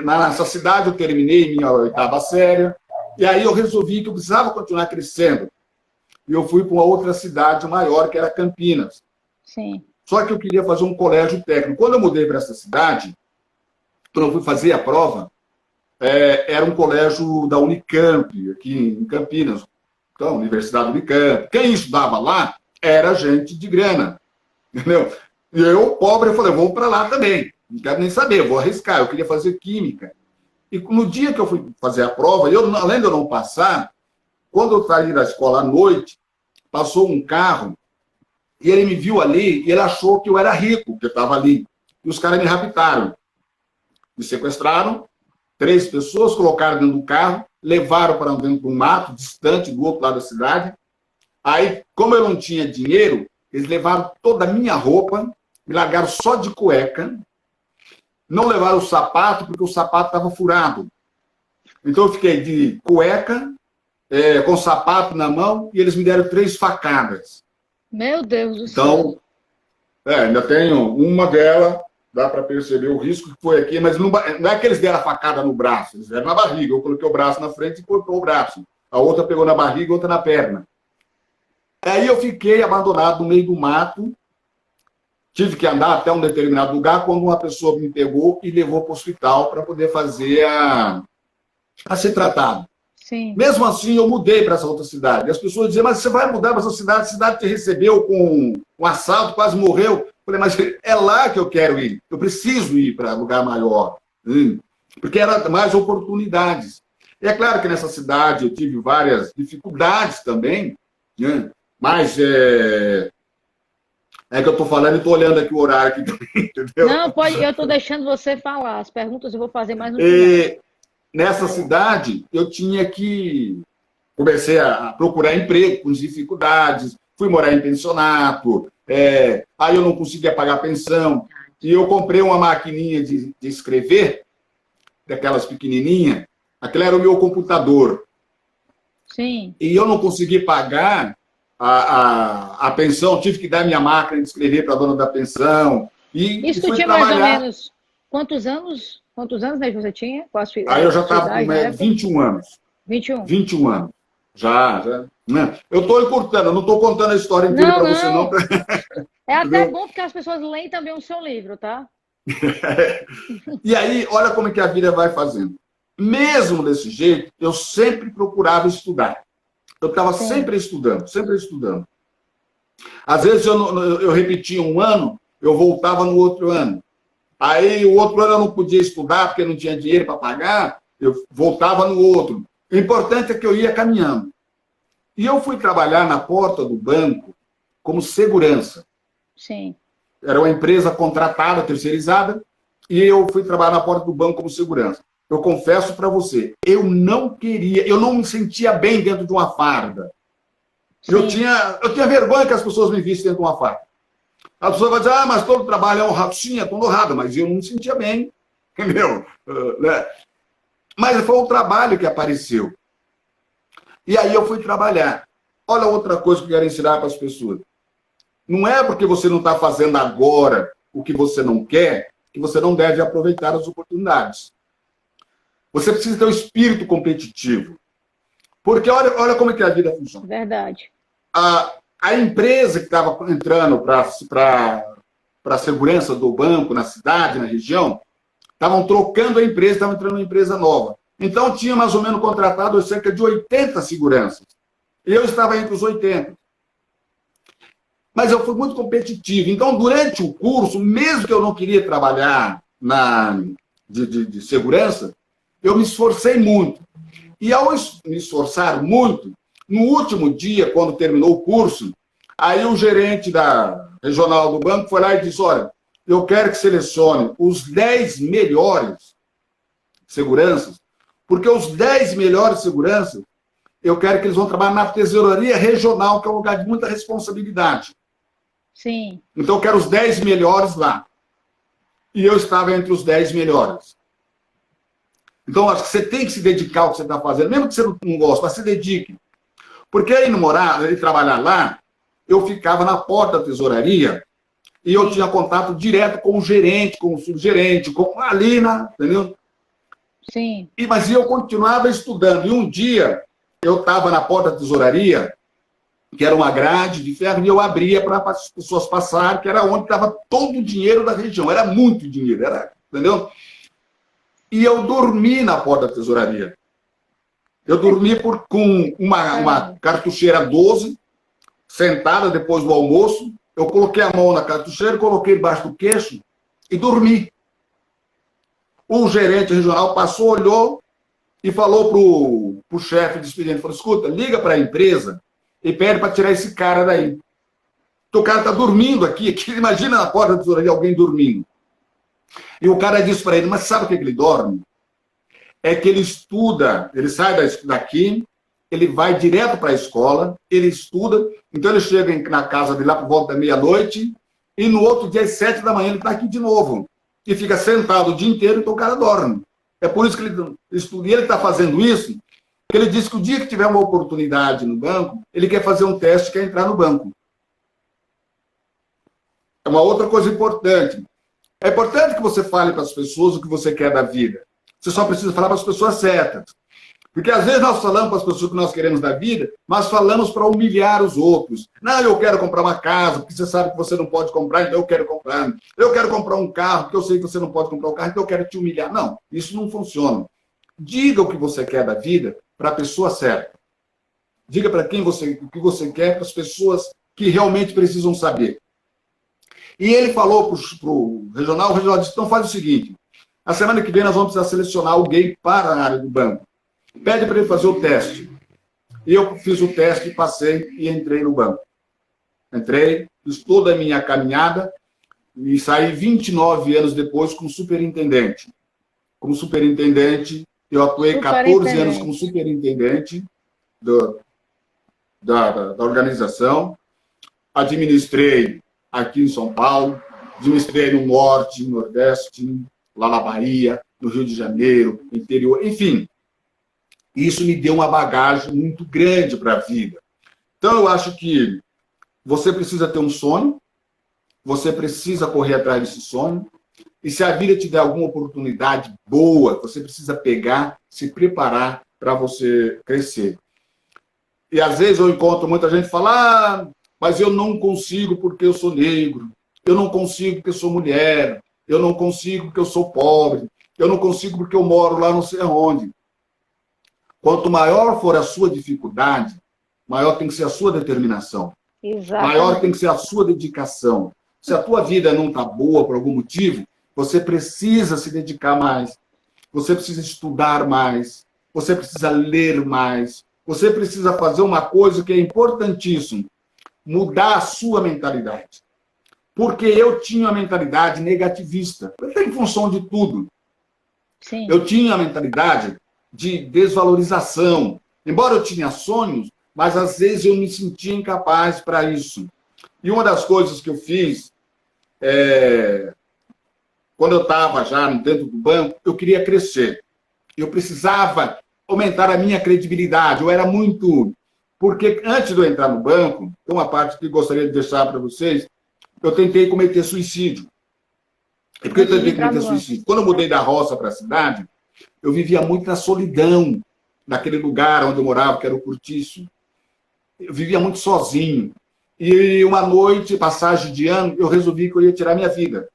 Nessa cidade eu terminei minha 8ª série, e aí eu resolvi que eu precisava continuar crescendo. E eu fui para uma outra cidade maior, que era Campinas. Sim. Só que eu queria fazer um colégio técnico. Quando eu mudei para essa cidade, quando eu fui fazer a prova, era um colégio da Unicamp, aqui em Campinas. Então, Universidade Unicamp. Quem estudava lá era gente de grana, entendeu? E eu, pobre, eu falei, vou para lá também. Não quero nem saber, vou arriscar. Eu queria fazer química. E no dia que eu fui fazer a prova, além de eu não passar, quando eu saí da escola à noite, passou um carro e ele me viu ali e ele achou que eu era rico, que eu estava ali. E os caras me raptaram. Me sequestraram, 3 pessoas, colocaram dentro do carro, levaram para dentro de um mato distante do outro lado da cidade. Aí, como eu não tinha dinheiro, eles levaram toda a minha roupa, me largaram só de cueca, não levaram o sapato, porque o sapato estava furado. Então eu fiquei de cueca, com o sapato na mão, e eles me deram 3 facadas. Meu Deus do céu. Então, ainda tenho uma dela, dá para perceber o risco que foi aqui, mas não é que eles deram a facada no braço, eles deram na barriga. Eu coloquei o braço na frente e cortou o braço. A outra pegou na barriga, outra na perna. Aí eu fiquei abandonado no meio do mato, tive que andar até um determinado lugar, quando uma pessoa me pegou e levou para o hospital para poder fazer a ser tratado. Sim. Mesmo assim, eu mudei para essa outra cidade. E as pessoas diziam, mas você vai mudar para essa cidade? A cidade te recebeu com um assalto, quase morreu. Eu falei, mas é lá que eu quero ir. Eu preciso ir para lugar maior. Porque era mais oportunidades. E é claro que nessa cidade eu tive várias dificuldades também, né? Mas é que eu estou falando e estou olhando aqui o horário aqui também, entendeu? Não, pode, eu estou deixando você falar. As perguntas eu vou fazer mais no final. Nessa cidade, eu tinha que... Comecei a procurar emprego com dificuldades, fui morar em pensionato, aí eu não conseguia pagar pensão, e eu comprei uma maquininha de escrever, daquelas pequenininhas, aquele era o meu computador. Sim. E eu não consegui pagar a pensão, tive que dar minha máquina de escrever para a dona da pensão. Isso tu fui tinha trabalhar. mais ou menos quantos anos? Quantos anos, né, você tinha? Aí eu já estava com 21 anos. 21? 21 anos. Já. Né? Eu estou encurtando, eu não estou contando a história inteira para você, não. É até bom porque as pessoas leem também o seu livro, tá? E aí, olha como é que a vida vai fazendo. Mesmo desse jeito, eu sempre procurava estudar. Eu estava sempre estudando, sempre estudando. Às vezes eu repetia um ano, eu voltava no outro ano. Aí o outro ano eu não podia estudar porque não tinha dinheiro para pagar, eu voltava no outro. O importante é que eu ia caminhando. E eu fui trabalhar na porta do banco como segurança. Sim. Era uma empresa contratada, terceirizada, e eu fui trabalhar na porta do banco como segurança. Eu confesso para você, eu não queria, eu não me sentia bem dentro de uma farda. Eu tinha vergonha que as pessoas me vissem dentro de uma farda. A pessoa vai dizer, mas todo trabalho é honrado. Sim, é todo honrado, mas eu não me sentia bem. Entendeu? Né? Mas foi o trabalho que apareceu. E aí eu fui trabalhar. Olha outra coisa que eu quero ensinar para as pessoas. Não é porque você não está fazendo agora o que você não quer, que você não deve aproveitar as oportunidades. Você precisa ter um espírito competitivo. Porque olha como é que a vida funciona. Verdade. A empresa que estava entrando para a segurança do banco na cidade, na região, estavam trocando a empresa, estavam entrando uma empresa nova. Então, tinha mais ou menos contratado cerca de 80 seguranças. E eu estava entre os 80. Mas eu fui muito competitivo. Então, durante o curso, mesmo que eu não queria trabalhar de segurança, eu me esforcei muito. E ao me esforçar muito, no último dia, quando terminou o curso, aí o gerente da regional do banco foi lá e disse, olha, eu quero que selecione os 10 melhores seguranças, porque os 10 melhores seguranças, eu quero que eles vão trabalhar na tesouraria regional, que é um lugar de muita responsabilidade. Sim. Então, eu quero os 10 melhores lá. E eu estava entre os 10 melhores. Então, acho que você tem que se dedicar ao que você está fazendo, mesmo que você não goste, mas se dedique. Porque aí no morar e trabalhar lá, eu ficava na porta da tesouraria e eu tinha contato direto com o gerente, com o subgerente, com a Alina, entendeu? Sim. Mas eu continuava estudando. E um dia, eu estava na porta da tesouraria, que era uma grade de ferro, e eu abria para as pessoas passarem, que era onde estava todo o dinheiro da região. Era muito dinheiro, entendeu? E eu dormi na porta da tesouraria. Eu dormi com uma cartucheira 12, sentada depois do almoço. Eu coloquei a mão na cartucheira, coloquei embaixo do queixo e dormi. O gerente regional passou, olhou e falou pro chefe de expediente, falou, escuta, liga para a empresa e pede para tirar esse cara daí. Porque o cara está dormindo aqui. Imagina na porta da tesouraria alguém dormindo. E o cara disse para ele, mas sabe o que ele dorme? É que ele estuda, ele sai daqui, ele vai direto para a escola, ele estuda, então ele chega na casa dele lá por volta da meia-noite, e no outro dia, às 7 da manhã, ele está aqui de novo. E fica sentado o dia inteiro, então o cara dorme. É por isso que ele estuda. E ele está fazendo isso, porque ele disse que o dia que tiver uma oportunidade no banco, ele quer fazer um teste, quer entrar no banco. É uma outra coisa importante. É importante que você fale para as pessoas o que você quer da vida. Você só precisa falar para as pessoas certas. Porque às vezes nós falamos para as pessoas o que nós queremos da vida, mas falamos para humilhar os outros. Não, eu quero comprar uma casa, porque você sabe que você não pode comprar, então eu quero comprar. Eu quero comprar um carro, porque eu sei que você não pode comprar um carro, então eu quero te humilhar. Não, isso não funciona. Diga o que você quer da vida para a pessoa certa. Diga para quem o que você quer para as pessoas que realmente precisam saber. E ele falou para o regional disse, então faz o seguinte, a semana que vem nós vamos precisar selecionar alguém para a área do banco. Pede para ele fazer o teste. E eu fiz o teste, passei e entrei no banco. Entrei, fiz toda a minha caminhada e saí 29 anos depois como superintendente. Como superintendente, eu atuei 14 anos como superintendente da organização. Administrei aqui em São Paulo, administrei no Norte, no Nordeste, lá na Bahia, no Rio de Janeiro, no interior, enfim. Isso me deu uma bagagem muito grande para a vida. Então, eu acho que você precisa ter um sonho, você precisa correr atrás desse sonho, e se a vida te der alguma oportunidade boa, você precisa pegar, se preparar para você crescer. E às vezes eu encontro muita gente falar, mas eu não consigo porque eu sou negro, eu não consigo porque eu sou mulher, eu não consigo porque eu sou pobre, eu não consigo porque eu moro lá não sei aonde. Quanto maior for a sua dificuldade, maior tem que ser a sua determinação. Exatamente. Maior tem que ser a sua dedicação. Se a tua vida não está boa por algum motivo, você precisa se dedicar mais. Você precisa estudar mais. Você precisa ler mais. Você precisa fazer uma coisa que é importantíssima. Mudar a sua mentalidade. Porque eu tinha uma mentalidade negativista. Em função de tudo. Sim. Eu tinha a mentalidade de desvalorização. Embora eu tinha sonhos, mas às vezes eu me sentia incapaz para isso. E uma das coisas que eu fiz, quando eu estava já dentro do banco, eu queria crescer. Eu precisava aumentar a minha credibilidade. Eu era muito... Porque antes de eu entrar no banco, tem uma parte que eu gostaria de deixar para vocês, eu tentei cometer suicídio. E por que eu tentei cometer suicídio? Quando eu mudei da roça para a cidade, eu vivia muita solidão naquele lugar onde eu morava, que era o Curtiço. Eu vivia muito sozinho. E uma noite, passagem de ano, eu resolvi que eu ia tirar minha vida.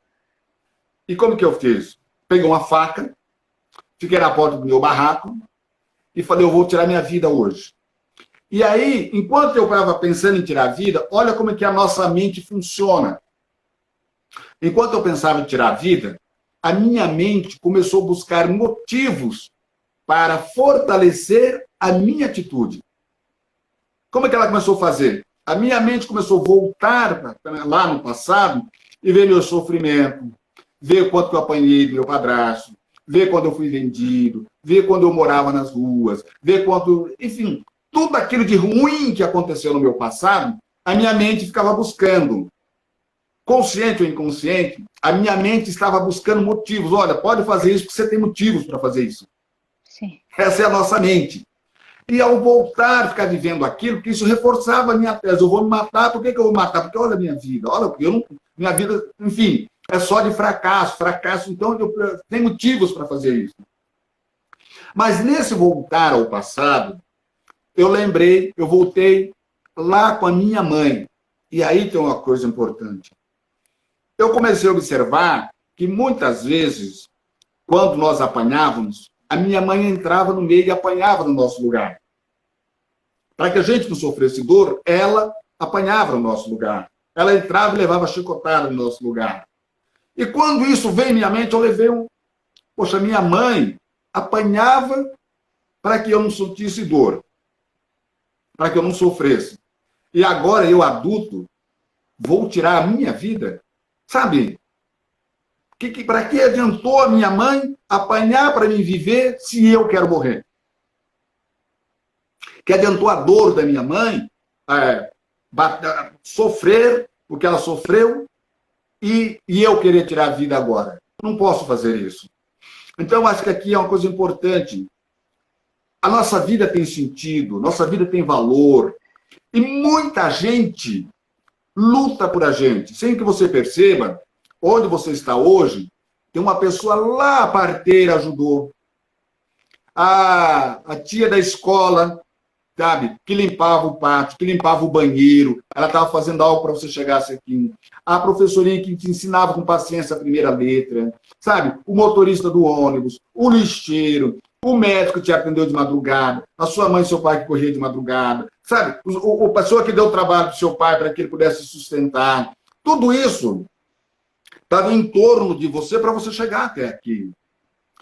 E como que eu fiz? Peguei uma faca, fiquei na porta do meu barraco e falei, eu vou tirar minha vida hoje. E aí, enquanto eu estava pensando em tirar a vida, olha como é que a nossa mente funciona. Enquanto eu pensava em tirar a vida, a minha mente começou a buscar motivos para fortalecer a minha atitude. Como é que ela começou a fazer? A minha mente começou a voltar lá no passado e ver meu sofrimento, ver quanto que eu apanhei do meu padrasto, ver quando eu fui vendido, ver quando eu morava nas ruas, ver quanto... Enfim, tudo aquilo de ruim que aconteceu no meu passado, a minha mente ficava buscando. Consciente ou inconsciente, a minha mente estava buscando motivos. Olha, pode fazer isso porque você tem motivos para fazer isso. Sim. Essa é a nossa mente. E ao voltar, ficar vivendo aquilo, que isso reforçava a minha tese. Eu vou me matar, por que eu vou matar? Porque olha a minha vida, olha, minha vida, enfim, é só de fracasso. Fracasso, então, eu tenho motivos para fazer isso. Mas nesse voltar ao passado, eu voltei lá com a minha mãe. E aí tem uma coisa importante. Eu comecei a observar que muitas vezes, quando nós apanhávamos, a minha mãe entrava no meio e apanhava no nosso lugar. Para que a gente não sofresse dor, ela apanhava no nosso lugar. Ela entrava e levava chicotada no nosso lugar. E quando isso veio em minha mente, eu levei Poxa, minha mãe apanhava para que eu não sentisse dor, para que eu não sofresse. E agora, eu adulto, vou tirar a minha vida? Sabe? Para que adiantou a minha mãe apanhar para mim viver se eu quero morrer? Que adiantou a dor da minha mãe sofrer o que ela sofreu e eu querer tirar a vida agora? Não posso fazer isso. Então, acho que aqui é uma coisa importante. A nossa vida tem sentido, nossa vida tem valor. E muita gente luta por a gente. Sem que você perceba, onde você está hoje, tem uma pessoa lá, a parteira, ajudou. A tia da escola, sabe, que limpava o pátio, que limpava o banheiro, ela estava fazendo algo para você chegasse aqui. A professorinha que te ensinava com paciência a primeira letra, sabe, o motorista do ônibus, o lixeiro, o médico que te atendeu de madrugada, a sua mãe e seu pai que corria de madrugada, sabe, a pessoa que deu trabalho para o seu pai para que ele pudesse sustentar. Tudo isso estava em torno de você para você chegar até aqui.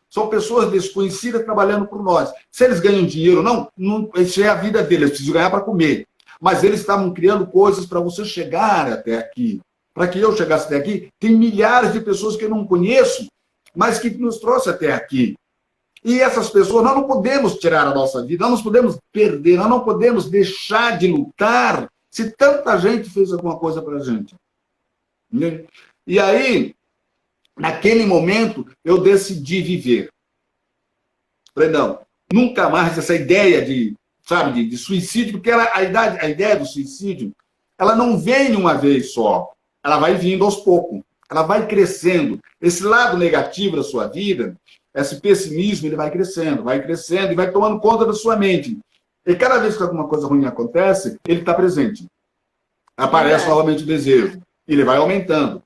São pessoas desconhecidas trabalhando por nós. Se eles ganham dinheiro, não, isso é a vida deles, eles precisam ganhar para comer. Mas eles estavam criando coisas para você chegar até aqui. Para que eu chegasse até aqui, tem milhares de pessoas que eu não conheço, mas que nos trouxe até aqui. E essas pessoas, nós não podemos tirar a nossa vida, nós não podemos perder, nós não podemos deixar de lutar se tanta gente fez alguma coisa para a gente. E aí, naquele momento, eu decidi viver. Falei, não, nunca mais essa ideia de suicídio, porque a ideia do suicídio, ela não vem uma vez só, ela vai vindo aos poucos, ela vai crescendo. Esse lado negativo da sua vida, esse pessimismo, ele vai crescendo e vai tomando conta da sua mente. E cada vez que alguma coisa ruim acontece, ele está presente. Aparece novamente o desejo, ele vai aumentando.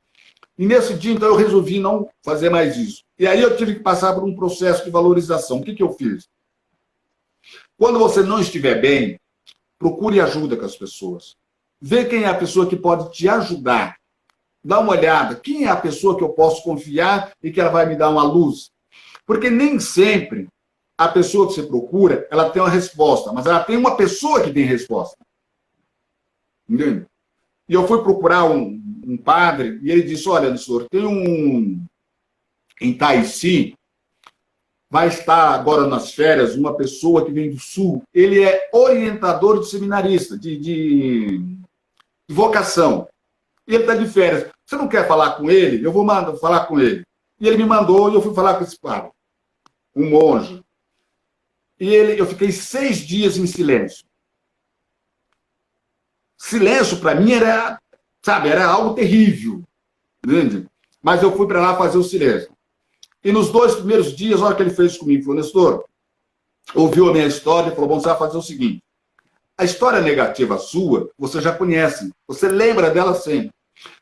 E nesse dia, então, eu resolvi não fazer mais isso. E aí eu tive que passar por um processo de valorização. O que eu fiz? Quando você não estiver bem, procure ajuda com as pessoas. Vê quem é a pessoa que pode te ajudar. Dá uma olhada. Quem é a pessoa que eu posso confiar e que ela vai me dar uma luz? Porque nem sempre a pessoa que você procura, ela tem uma resposta, mas ela tem uma pessoa que tem resposta. Entende? E eu fui procurar um padre, e ele disse, olha, senhor, tem em Taici, vai estar agora nas férias, uma pessoa que vem do Sul, ele é orientador de seminarista, de vocação, e ele está de férias. Você não quer falar com ele? Eu vou falar com ele. E ele me mandou, e eu fui falar com esse padre, um monge. E eu fiquei 6 dias em silêncio. Silêncio, para mim, era algo terrível. Entende? Mas eu fui para lá fazer o silêncio. E nos 2 primeiros dias, a hora que ele fez comigo, falou, Nestor, ouviu a minha história e falou, bom, você vai fazer o seguinte, a história negativa sua, você já conhece, você lembra dela sempre.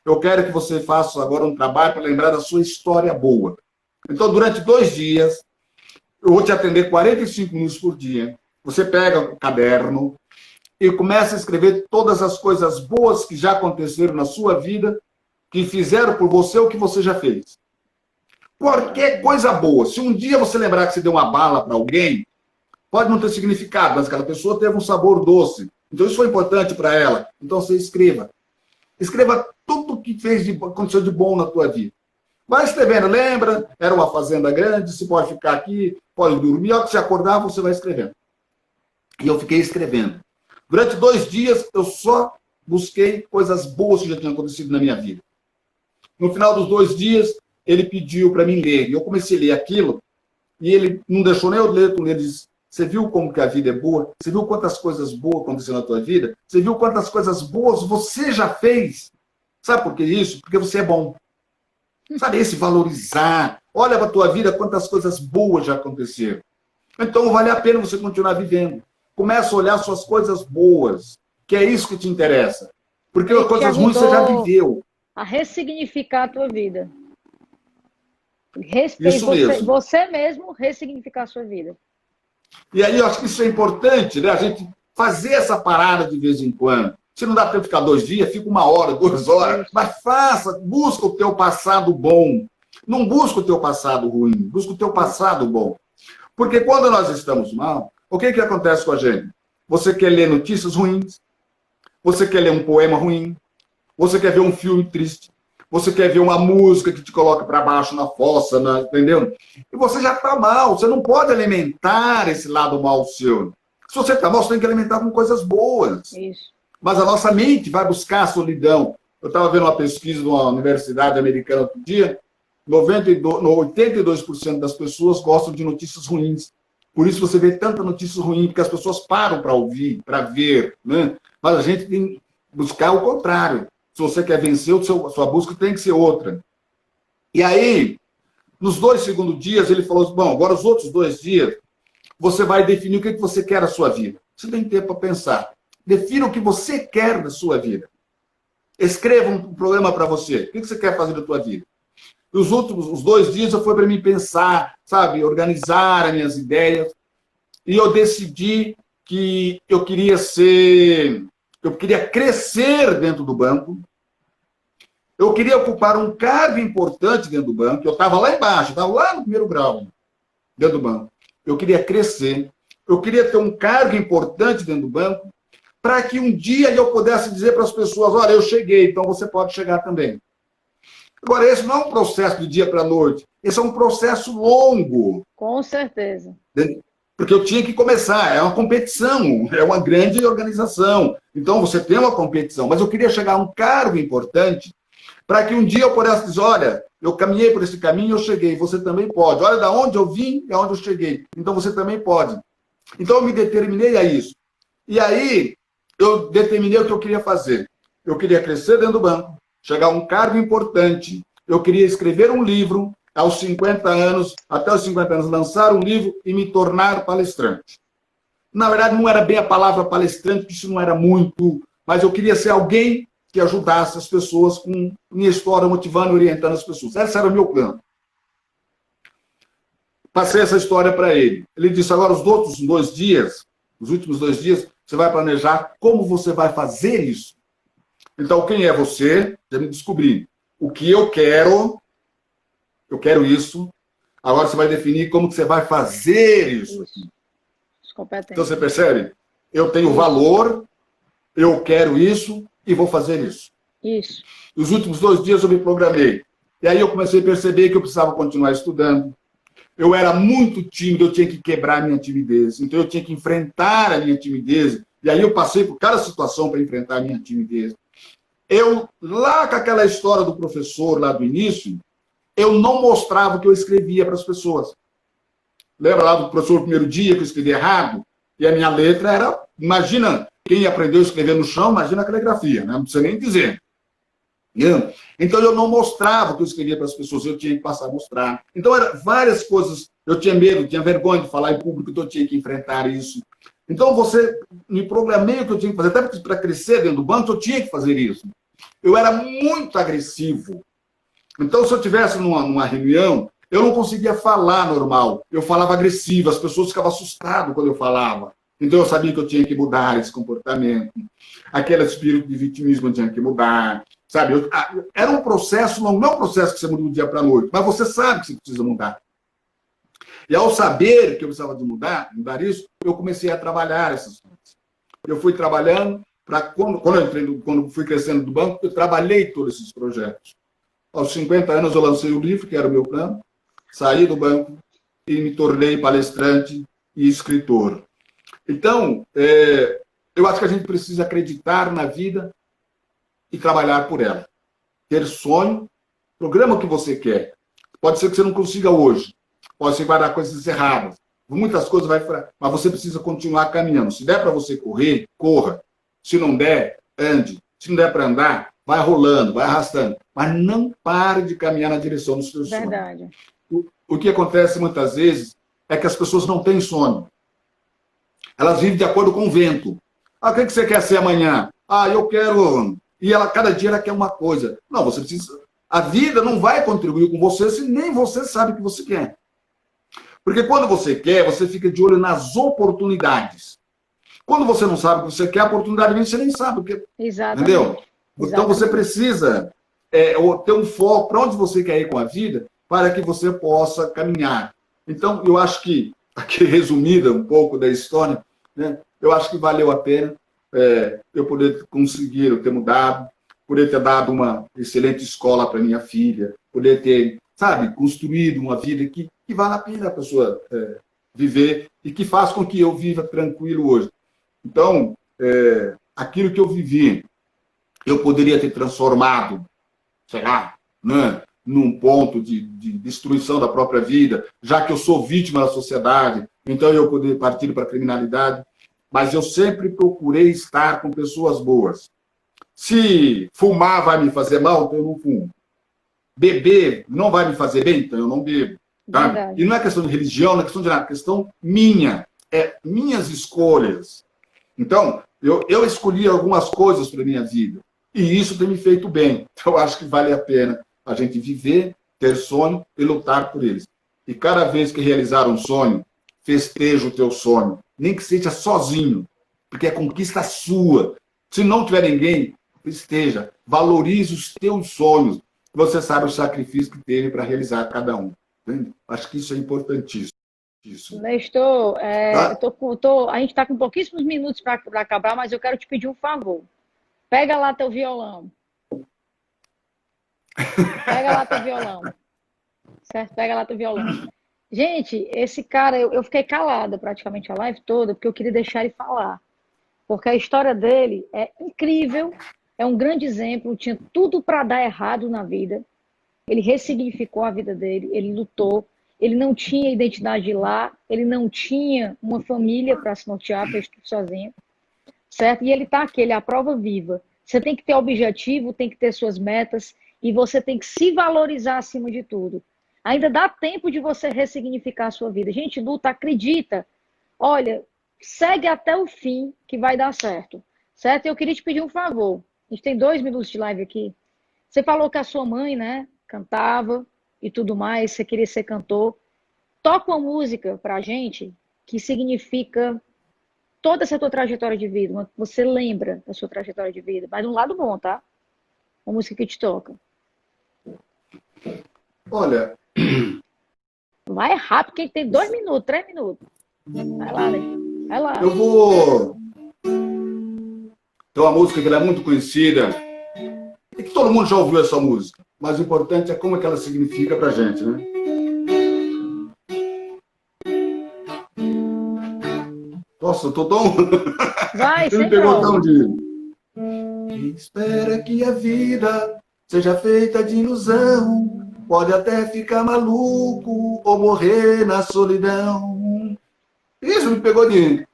Eu quero que você faça agora um trabalho para lembrar da sua história boa. Então, durante 2 dias, eu vou te atender 45 minutos por dia. Você pega o caderno e começa a escrever todas as coisas boas que já aconteceram na sua vida, que fizeram por você o que você já fez. Qualquer coisa boa. Se um dia você lembrar que você deu uma bala para alguém, pode não ter significado, mas aquela pessoa teve um sabor doce. Então, isso foi importante para ela. Então, você escreva. Escreva tudo o que aconteceu de bom na tua vida. Vai escrevendo. Lembra? Era uma fazenda grande, você pode ficar aqui, pode dormir. Ao que você acordar, você vai escrevendo. E eu fiquei escrevendo. Durante 2 dias, eu só busquei coisas boas que já tinham acontecido na minha vida. No final dos 2 dias, ele pediu para mim ler. E eu comecei a ler aquilo, e ele não deixou nem eu ler tudo. Ele disse, você viu como que a vida é boa? Você viu quantas coisas boas aconteceram na tua vida? Você viu quantas coisas boas você já fez? Sabe por que isso? Porque você é bom. Sabe, esse valorizar. Olha para a tua vida quantas coisas boas já aconteceram. Então, vale a pena você continuar vivendo. Começa a olhar suas coisas boas, que é isso que te interessa. Porque as coisas ruins você já viveu. A ressignificar a tua vida. Isso mesmo. Você mesmo ressignificar a sua vida. E aí eu acho que isso é importante, né? A gente fazer essa parada de vez em quando. Se não dá para ficar 2 dias, fica 1 hora, 2 horas. Mas faça, busca o teu passado bom. Não busca o teu passado ruim, busca o teu passado bom. Porque quando nós estamos mal, o que acontece com a gente? Você quer ler notícias ruins, você quer ler um poema ruim, você quer ver um filme triste, você quer ver uma música que te coloca para baixo na fossa, entendeu? E você já está mal, você não pode alimentar esse lado mal seu. Se você está mal, você tem que alimentar com coisas boas. Isso. Mas a nossa mente vai buscar a solidão. Eu estava vendo uma pesquisa de uma universidade americana outro dia, 82% das pessoas gostam de notícias ruins. Por isso você vê tanta notícia ruim, porque as pessoas param para ouvir, para ver, né? Mas a gente tem que buscar o contrário. Se você quer vencer, a sua busca tem que ser outra. E aí, nos 2 segundos dias, ele falou, bom, agora os outros 2 dias, você vai definir o que você quer da sua vida. Você tem tempo para pensar. Defina o que você quer da sua vida. Escreva um programa para você. O que você quer fazer da sua vida? E os 2 dias foi para mim pensar, sabe, organizar as minhas ideias. E eu decidi que eu queria crescer dentro do banco. Eu queria ocupar um cargo importante dentro do banco. Eu estava lá embaixo, estava lá no 1º grau, dentro do banco. Eu queria crescer. Eu queria ter um cargo importante dentro do banco, para que um dia eu pudesse dizer para as pessoas, olha, eu cheguei, então você pode chegar também. Agora, esse não é um processo do dia para a noite. Esse é um processo longo. Com certeza. Porque eu tinha que começar. É uma competição. É uma grande organização. Então, você tem uma competição. Mas eu queria chegar a um cargo importante para que um dia eu pudesse dizer, olha, eu caminhei por esse caminho e eu cheguei. Você também pode. Olha, da onde eu vim e aonde eu cheguei. Então, você também pode. Então, eu me determinei a isso. E aí, eu determinei o que eu queria fazer. Eu queria crescer dentro do banco, chegar a um cargo importante, eu queria escrever um livro, aos 50 anos, até os 50 anos, lançar um livro e me tornar palestrante. Na verdade, não era bem a palavra palestrante, porque isso não era muito, mas eu queria ser alguém que ajudasse as pessoas com minha história, motivando e orientando as pessoas. Esse era o meu plano. Passei essa história para ele. Ele disse, agora os outros 2 dias, os últimos 2 dias, você vai planejar como você vai fazer isso. Então, quem é você? Já me descobri. O que eu quero isso. Agora você vai definir como que você vai fazer isso. Então, você percebe? Eu tenho valor, eu quero isso e vou fazer isso. Isso. Os últimos 2 dias eu me programei. E aí eu comecei a perceber que eu precisava continuar estudando. Eu era muito tímido, eu tinha que quebrar a minha timidez. Então, eu tinha que enfrentar a minha timidez. E aí eu passei por cada situação para enfrentar a minha timidez. Eu, lá com aquela história do professor, lá do início, eu não mostrava o que eu escrevia para as pessoas. Lembra lá do professor no primeiro dia que eu escrevi errado? E a minha letra era, imagina, quem aprendeu a escrever no chão, imagina a caligrafia, né? Não precisa nem dizer. Então, eu não mostrava o que eu escrevia para as pessoas, eu tinha que passar a mostrar. Então, eram várias coisas, eu tinha medo, tinha vergonha de falar em público, então eu tinha que enfrentar isso. Então, me programei o que eu tinha que fazer, até para crescer dentro do banco, eu tinha que fazer isso. Eu era muito agressivo. Então, se eu estivesse numa reunião, eu não conseguia falar normal, eu falava agressivo, as pessoas ficavam assustadas quando eu falava. Então, eu sabia que eu tinha que mudar esse comportamento. Aquele espírito de vitimismo eu tinha que mudar. Sabe? Era um processo, não é um processo que você muda do dia para a noite, mas você sabe que você precisa mudar. E ao saber que eu precisava de mudar isso, eu comecei a trabalhar essas coisas. Eu fui trabalhando, quando fui crescendo do banco, eu trabalhei todos esses projetos. Aos 50 anos eu lancei o livro, que era o meu plano, saí do banco e me tornei palestrante e escritor. Então, eu acho que a gente precisa acreditar na vida e trabalhar por ela. Ter sonho, programa o que você quer. Pode ser que você não consiga hoje. Pode ser que vai dar coisas erradas. Muitas coisas mas você precisa continuar caminhando. Se der para você correr, corra. Se não der, ande. Se não der para andar, vai rolando, vai arrastando. Mas não pare de caminhar na direção dos seus sonhos. Verdade. O que acontece muitas vezes é que as pessoas não têm sono. Elas vivem de acordo com o vento. O que você quer ser amanhã? Eu quero... E cada dia ela quer uma coisa. Não, você precisa A vida não vai contribuir com você se nem você sabe o que você quer. Porque quando você quer, você fica de olho nas oportunidades. Quando você não sabe o que você quer, a oportunidade vem, você nem sabe o que. Exatamente. Entendeu? Então você precisa ter um foco para onde você quer ir com a vida, para que você possa caminhar. Então, eu acho que, aqui resumida um pouco da história, né, eu acho que valeu a pena eu poder conseguir eu ter mudado, poder ter dado uma excelente escola para minha filha, poder ter, sabe, construído uma vida que vale a pena a pessoa viver e que faz com que eu viva tranquilo hoje. Então, aquilo que eu vivi, eu poderia ter transformado, sei lá, né, num ponto de destruição da própria vida, já que eu sou vítima da sociedade, então eu poderia partir para a criminalidade, mas eu sempre procurei estar com pessoas boas. Se fumar vai me fazer mal, então eu não fumo. Beber não vai me fazer bem, então eu não bebo. Tá? E não é questão de religião, não é questão de nada, é questão minha. É minhas escolhas. Então, eu escolhi algumas coisas para a minha vida. E isso tem me feito bem. Então, eu acho que vale a pena a gente viver, ter sonho e lutar por eles. E cada vez que realizar um sonho, festeja o teu sonho. Nem que seja sozinho. Porque é conquista sua. Se não tiver ninguém, festeja. Valorize os teus sonhos. Você sabe o sacrifício que teve para realizar cada um. Entende? Acho que isso é importantíssimo. Nestor, a gente está com pouquíssimos minutos para acabar, mas eu quero te pedir um favor. Pega lá teu violão. Pega lá teu violão. Certo? Pega lá teu violão. Gente, esse cara, eu fiquei calada praticamente a live toda, porque eu queria deixar ele falar. Porque a história dele é incrível, é um grande exemplo, tinha tudo para dar errado na vida. Ele ressignificou a vida dele, ele lutou, ele não tinha identidade lá, ele não tinha uma família para se nortear, fez tudo sozinho, certo? E ele está aqui, ele é a prova viva. Você tem que ter objetivo, tem que ter suas metas, e você tem que se valorizar acima de tudo. Ainda dá tempo de você ressignificar a sua vida. Gente, luta, acredita. Olha, segue até o fim que vai dar certo. Certo? Eu queria te pedir um favor. A gente tem 2 minutos de live aqui. Você falou que a sua mãe, né, cantava e tudo mais, você queria ser cantor. Toca uma música pra gente que significa toda essa tua trajetória de vida. Você lembra da sua trajetória de vida, mas um lado bom, tá? Uma música que te toca. Olha... Vai rápido, que tem 2 minutos, 3 minutos. Vai lá, né? Vai lá. Eu vou... Tem uma música que ela é muito conhecida e que todo mundo já ouviu essa música. Mas o importante é como é que ela significa pra gente, né? Nossa, eu tô tão... Vai, Ele pegou tão de... Espera que a vida seja feita de ilusão. Pode até ficar maluco ou morrer na solidão. Isso me pegou de...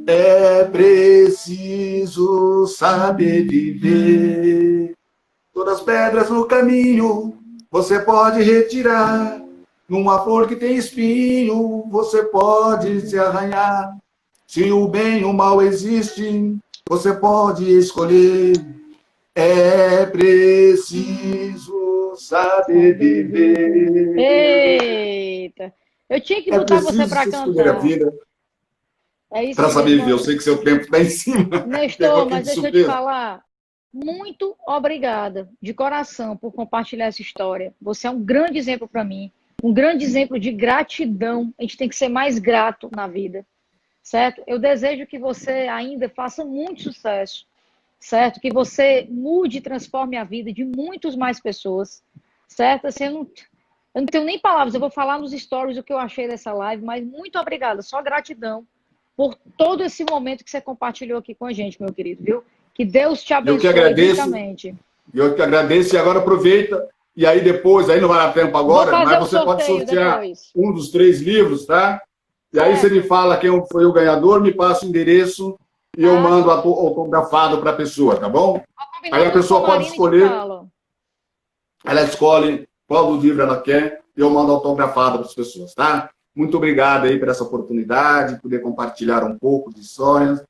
É preciso saber viver. Todas as pedras no caminho você pode retirar. Numa flor que tem espinho você pode se arranhar. Se o bem e o mal existem, você pode escolher. É preciso saber viver. Eita! Eu tinha que botar você para cantar. A vida para saber viver. Eu sei que seu tempo está em cima. Nestor, mas deixa eu te falar. Muito obrigada, de coração, por compartilhar essa história. Você é um grande exemplo para mim. Um grande exemplo de gratidão. A gente tem que ser mais grato na vida. Certo? Eu desejo que você ainda faça muito sucesso. Certo? Que você mude e transforme a vida de muitas mais pessoas, certo? Assim, eu não tenho nem palavras, eu vou falar nos stories o que eu achei dessa live, mas muito obrigada, só gratidão por todo esse momento que você compartilhou aqui com a gente, meu querido, viu? Que Deus te abençoe. Eu que agradeço, e agora aproveita, e aí depois, aí não vai dar tempo agora, mas você pode sortear depois um dos 3 livros, tá? E aí você me fala quem foi o ganhador, me passa o endereço, e eu mando autografado para a pessoa, tá bom? Aí a pessoa pode escolher. Ela escolhe qual do livro ela quer e eu mando autografado para as pessoas, tá? Muito obrigado aí por essa oportunidade, poder compartilhar um pouco de histórias.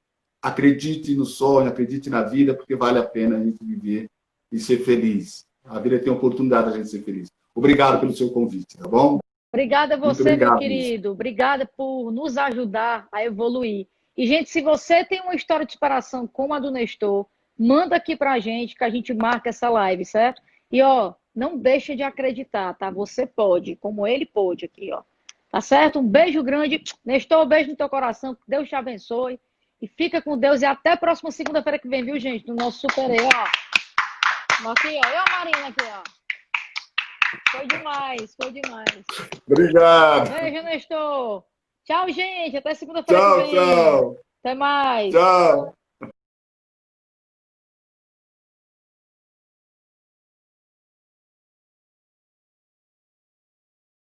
acredite no sonho, acredite na vida, porque vale a pena a gente viver e ser feliz. A vida tem a oportunidade de a gente ser feliz. Obrigado pelo seu convite, tá bom? Obrigada a Muito você, meu obrigado, querido. Obrigada por nos ajudar a evoluir. E, gente, se você tem uma história de superação como a do Nestor, manda aqui pra gente que a gente marca essa live, certo? E, ó, não deixa de acreditar, tá? Você pode, como ele pôde aqui, ó. Tá certo? Um beijo grande. Nestor, um beijo no teu coração. Que Deus te abençoe. E fica com Deus. E até a próxima segunda-feira que vem, viu, gente? No nosso Super E, ó. Aqui, ó. E a Marina aqui, ó. Foi demais, foi demais. Obrigado. Beijo, Nestor. Tchau, gente. Até segunda-feira que Tchau, vem. tchau. Até mais. Tchau.